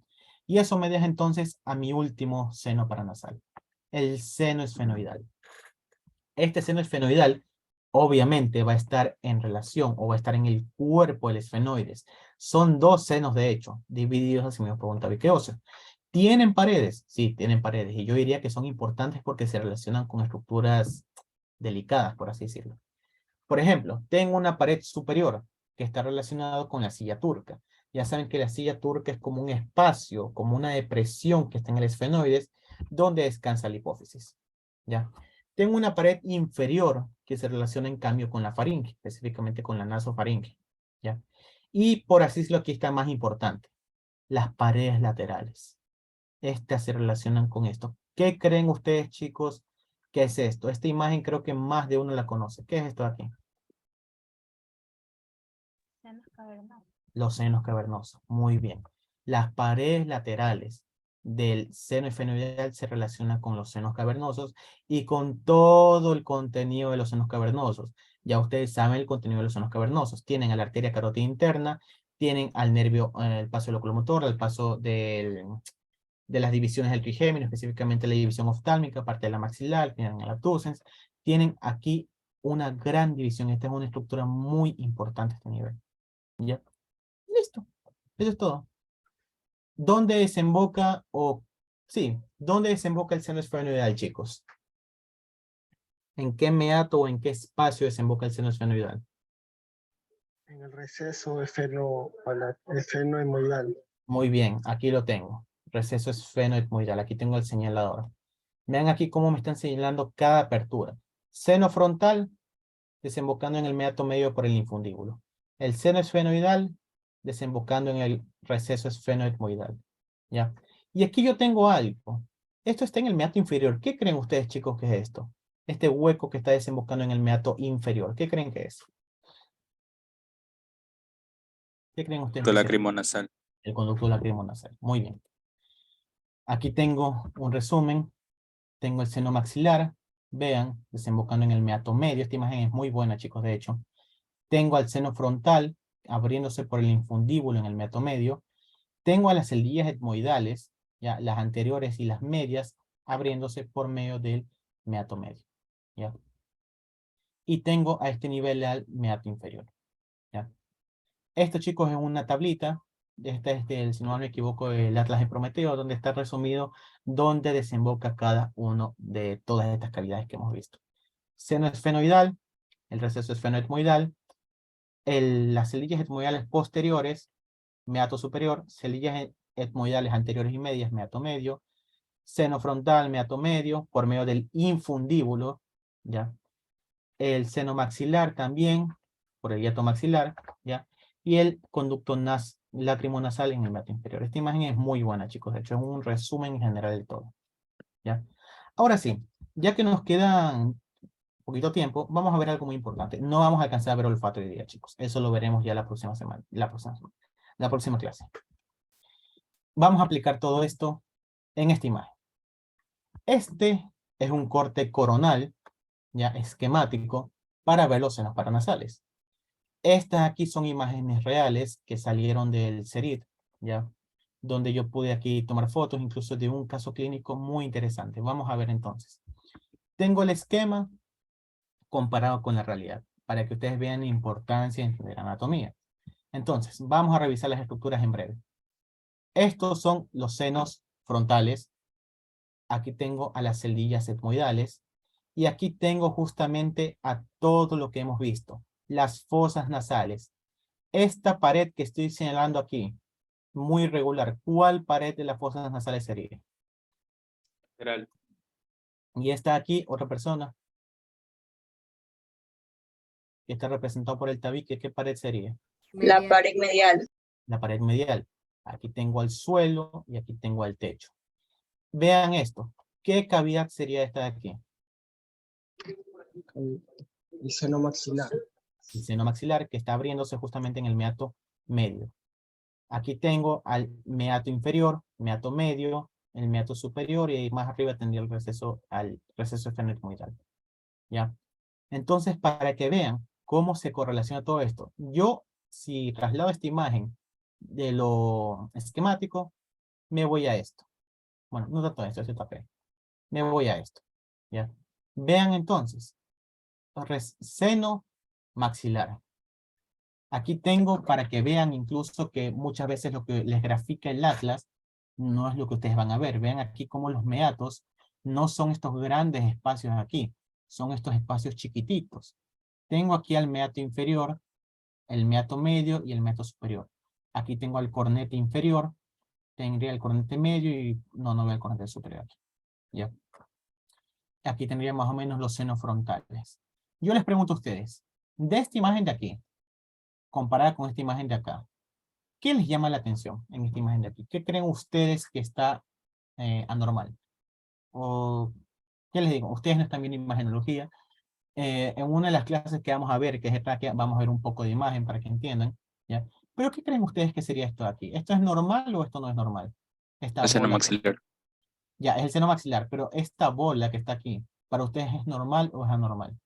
Y eso me deja entonces a mi último seno paranasal, el seno esfenoidal. Este seno esfenoidal obviamente va a estar en relación o va a estar en el cuerpo del esfenoides. Son 2 senos de hecho, divididos así mismo por un tabique óseo. ¿Tienen paredes? Sí, tienen paredes. Y yo diría que son importantes porque se relacionan con estructuras delicadas, por así decirlo. Por ejemplo, tengo una pared superior que está relacionada con la silla turca. Ya saben que la silla turca es como un espacio, como una depresión que está en el esfenoides, donde descansa la hipófisis. ¿Ya? Tengo una pared inferior que se relaciona en cambio con la faringe, específicamente con la nasofaringe. ¿Ya? Y por así decirlo, aquí está más importante. Las paredes laterales. Estas se relacionan con esto. ¿Qué creen ustedes, chicos? ¿Qué es esto? Esta imagen creo que más de uno la conoce. ¿Qué es esto de aquí? Senos cavernosos. Los senos cavernosos. Muy bien. Las paredes laterales del seno esfenoidal se relaciona con los senos cavernosos y con todo el contenido de los senos cavernosos. Ya ustedes saben el contenido de los senos cavernosos. Tienen a la arteria carótida interna, tienen al nervio, el paso del oculomotor, el paso de las divisiones del trigémino, específicamente la división oftálmica, parte de la maxilar, tienen el abducens, tienen aquí una gran división. Esta es una estructura muy importante a este nivel. ¿Ya? Listo. Eso es todo. ¿Dónde desemboca dónde desemboca el seno esfenoidal, chicos? ¿En qué meato o en qué espacio desemboca el seno esfenoidal? En el receso esfenohemoidal. Muy bien, aquí lo tengo. Receso esfenoetmoidal. Aquí tengo el señalador. Vean aquí cómo me están señalando cada apertura. Seno frontal, desembocando en el meato medio por el infundíbulo. El seno esfenoidal, desembocando en el receso esfenoetmoidal. ¿Ya? Y aquí yo tengo algo. Esto está en el meato inferior. ¿Qué creen ustedes, chicos, que es esto? Este hueco que está desembocando en el meato inferior. ¿Qué creen que es? ¿Qué creen ustedes? Conducto lacrimonasal. El conducto lacrimonasal. Muy bien. Aquí tengo un resumen. Tengo el seno maxilar. Vean, desembocando en el meato medio. Esta imagen es muy buena, chicos, de hecho. Tengo al seno frontal, abriéndose por el infundíbulo en el meato medio. Tengo a las celdillas etmoidales, ya, las anteriores y las medias, abriéndose por medio del meato medio. ¿Ya? Y tengo a este nivel al meato inferior. ¿Ya? Esto, chicos, es una tablita. Esta es, si no me equivoco, el Atlas de Prometeo, donde está resumido dónde desemboca cada uno de todas estas cavidades que hemos visto. Seno esfenoidal, el receso esfenoetmoidal, las celdillas etmoidales posteriores, meato superior, celdillas etmoidales anteriores y medias, meato medio, seno frontal, meato medio, por medio del infundíbulo, ¿ya? El seno maxilar también, por el hiato maxilar, ¿ya? Y el conducto lacrimonasal en el meato inferior. Esta imagen es muy buena, chicos. De hecho, es un resumen general de todo, ¿ya? Ahora sí, ya que nos quedan poquito tiempo, vamos a ver algo muy importante. No vamos a alcanzar a ver olfato hoy día, chicos. Eso lo veremos ya la próxima semana, la próxima clase. Vamos a aplicar todo esto en esta imagen. Este es un corte coronal, ya esquemático, para ver los senos paranasales. Estas aquí son imágenes reales que salieron del CERIT, ya, donde yo pude aquí tomar fotos, incluso de un caso clínico muy interesante. Vamos a ver entonces. Tengo el esquema comparado con la realidad, para que ustedes vean la importancia de entender anatomía. Entonces, vamos a revisar las estructuras en breve. Estos son los senos frontales. Aquí tengo a las celdillas etmoidales. Y aquí tengo justamente a todo lo que hemos visto. Las fosas nasales. Esta pared que estoy señalando aquí, muy irregular. ¿Cuál pared de las fosas nasales sería? Lateral. Y está aquí otra persona. Que está representado por el tabique. ¿Qué pared sería? La Medial. pared medial. La pared medial. Aquí tengo al suelo y aquí tengo al techo. Vean esto. ¿Qué cavidad sería esta de aquí? El seno maxilar. El seno maxilar, que está abriéndose justamente en el meato medio. Aquí tengo al meato inferior, meato medio, el meato superior y más arriba tendría el receso, al receso esfenoetmoidal. ¿Ya? Entonces, para que vean cómo se correlaciona todo esto, yo, si traslado esta imagen de lo esquemático, me voy a esto. Bueno, no tanto esto, este papel. Me voy a esto. ¿Ya? Vean entonces. Seno maxilar. Aquí tengo para que vean incluso que muchas veces lo que les grafica el atlas no es lo que ustedes van a ver. Vean aquí cómo los meatos no son estos grandes espacios aquí. Son estos espacios chiquititos. Tengo aquí al meato inferior, el meato medio y el meato superior. Aquí tengo al cornete inferior. Tendría el cornete medio y no veo el cornete superior aquí. ¿Ya? Aquí tendría más o menos los senos frontales. Yo les pregunto a ustedes, de esta imagen de aquí, comparada con esta imagen de acá, ¿qué les llama la atención en esta imagen de aquí? ¿Qué creen ustedes que está anormal? O, ¿qué les digo? Ustedes no están viendo imagenología. En una de las clases que vamos a ver, que es esta, que vamos a ver un poco de imagen para que entiendan, ¿ya? Pero ¿qué creen ustedes que sería esto de aquí? ¿Esto es normal o esto no es normal? Esta El seno bola. maxilar. Ya, es el seno maxilar, pero esta bola que está aquí, ¿para ustedes es normal o es anormal?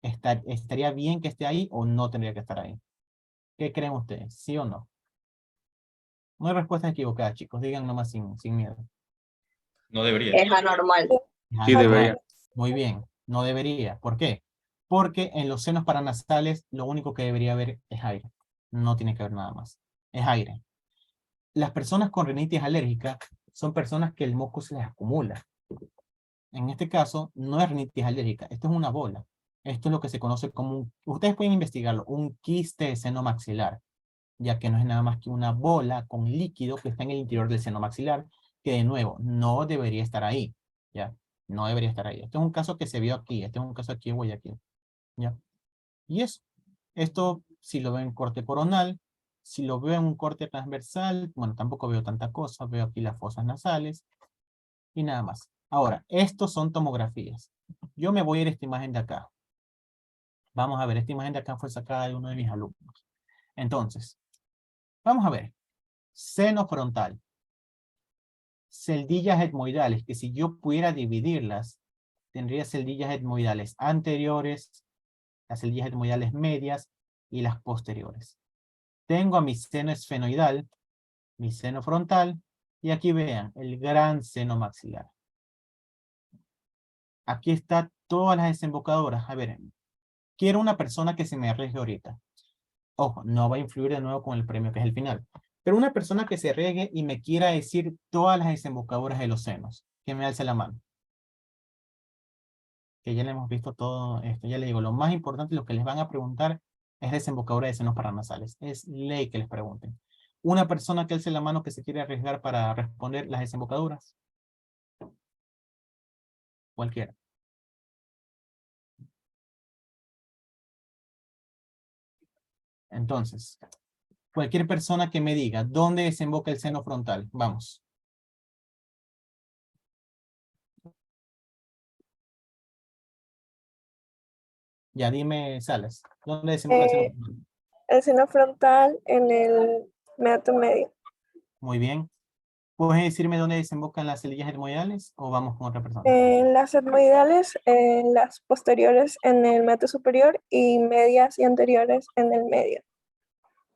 ¿Estaría bien que esté ahí o no tendría que estar ahí? ¿Qué creen ustedes? ¿Sí o no? No hay respuestas equivocadas, chicos. Digan nomás sin miedo. No debería. Es anormal. Es Sí, anormal. debería. Muy bien. No debería. ¿Por qué? Porque en los senos paranasales lo único que debería haber es aire. No tiene que haber nada más. Es aire. Las personas con rinitis alérgica son personas que el moco se les acumula. En este caso, no es rinitis alérgica. Esto es una bola. Esto es lo que se conoce como ustedes pueden investigarlo, un quiste de seno maxilar, ya que no es nada más que una bola con líquido que está en el interior del seno maxilar, que de nuevo, no debería estar ahí, ¿ya? No debería estar ahí. Este es un caso que se vio aquí, este es un caso aquí en Guayaquil, ¿ya? Y eso, esto, si lo veo en corte coronal, si lo veo en un corte transversal, bueno, tampoco veo tanta cosa, veo aquí las fosas nasales, y nada más. Ahora, estos son tomografías. Yo me voy a ir a esta imagen de acá. Vamos a ver, esta imagen de acá fue sacada de uno de mis alumnos. Entonces, vamos a ver. Seno frontal. Celdillas etmoidales, que si yo pudiera dividirlas, tendría celdillas etmoidales anteriores, las celdillas etmoidales medias y las posteriores. Tengo a mi seno esfenoidal, mi seno frontal, y aquí vean, el gran seno maxilar. Aquí está todas las desembocadoras. A ver, quiero una persona que se me arriesgue ahorita. Ojo, no va a influir de nuevo con el premio que es el final. Pero una persona que se arriesgue y me quiera decir todas las desembocaduras de los senos, que me alce la mano. Que ya le hemos visto todo esto. Ya le digo, lo más importante, lo que les van a preguntar es desembocadura de senos paranasales. Es ley que les pregunten. Una persona que alce la mano que se quiere arriesgar para responder las desembocaduras. Cualquiera. Entonces, cualquier persona que me diga dónde desemboca el seno frontal. Vamos. Ya dime, Salas. ¿Dónde desemboca el seno frontal? El seno frontal en el meato medio. Muy bien. ¿Puedes decirme dónde desembocan las celdillas etmoidales o vamos con otra persona? Las etmoidales, las posteriores en el meato superior y medias y anteriores en el medio.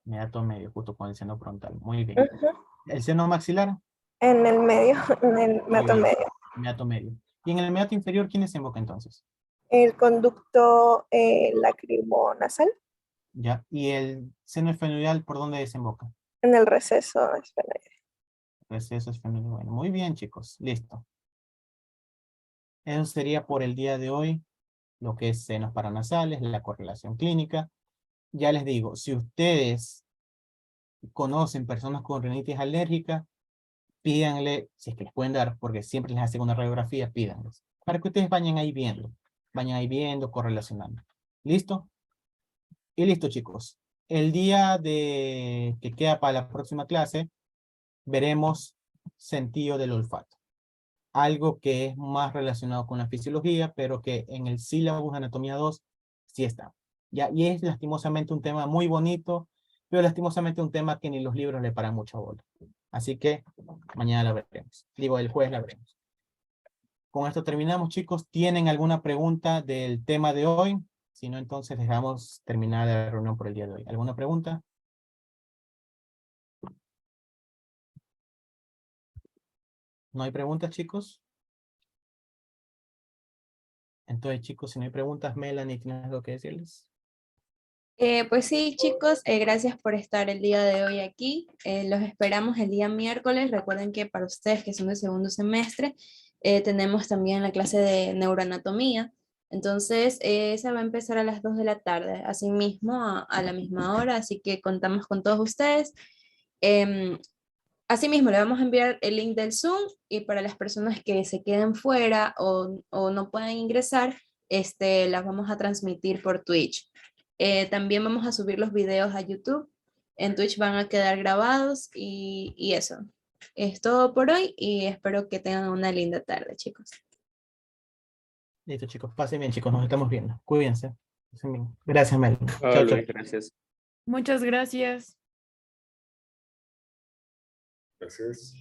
Meato medio, justo con el seno frontal. Muy bien. Ujú. ¿El seno maxilar? En el medio, en el Muy meato bien. medio. Meato medio. ¿Y en el meato inferior quién desemboca entonces? El conducto lacrimonasal Ya. ¿Y el seno esfenoidal por dónde desemboca? en el receso esfenoide. Receso esfenoidal. Bueno, muy bien, chicos. Listo. Eso sería por el día de hoy lo que es senos paranasales, la correlación clínica. Ya les digo, si ustedes conocen personas con rinitis alérgica, pídanle, si es que les pueden dar, porque siempre les hacen una radiografía, pídanles. Para que ustedes vayan ahí viendo, correlacionando. ¿Listo? Y listo, chicos. El día que queda para la próxima clase, veremos sentido del olfato. Algo que es más relacionado con la fisiología, pero que en el sílabus de anatomía 2 sí está. ¿Ya? Y es lastimosamente un tema muy bonito, pero lastimosamente un tema que ni los libros le paran mucha bola. Así que mañana la veremos. Digo, el jueves la veremos. Con esto terminamos, chicos. ¿Tienen alguna pregunta del tema de hoy? Si no, entonces dejamos terminar la reunión por el día de hoy. ¿Alguna pregunta? ¿No hay preguntas, chicos? Entonces, chicos, si no hay preguntas, Melanie, ¿tienes algo que decirles? Pues sí, chicos, gracias por estar el día de hoy aquí. Los esperamos el día miércoles. Recuerden que para ustedes que son de segundo semestre, tenemos también la clase de neuroanatomía. Entonces, esa va a empezar a las 2 de la tarde, así mismo a la misma hora, así que contamos con todos ustedes. Asimismo, le vamos a enviar el link del Zoom y para las personas que se queden fuera o no puedan ingresar, las vamos a transmitir por Twitch. También vamos a subir los videos a YouTube. En Twitch van a quedar grabados y eso. Es todo por hoy y espero que tengan una linda tarde, chicos. Listo, chicos. Pasen bien, chicos. Nos estamos viendo. Cuídense. Pasen bien. Gracias, Melanie. Ah, Chao, chao. Luis, gracias. Muchas gracias. Gracias.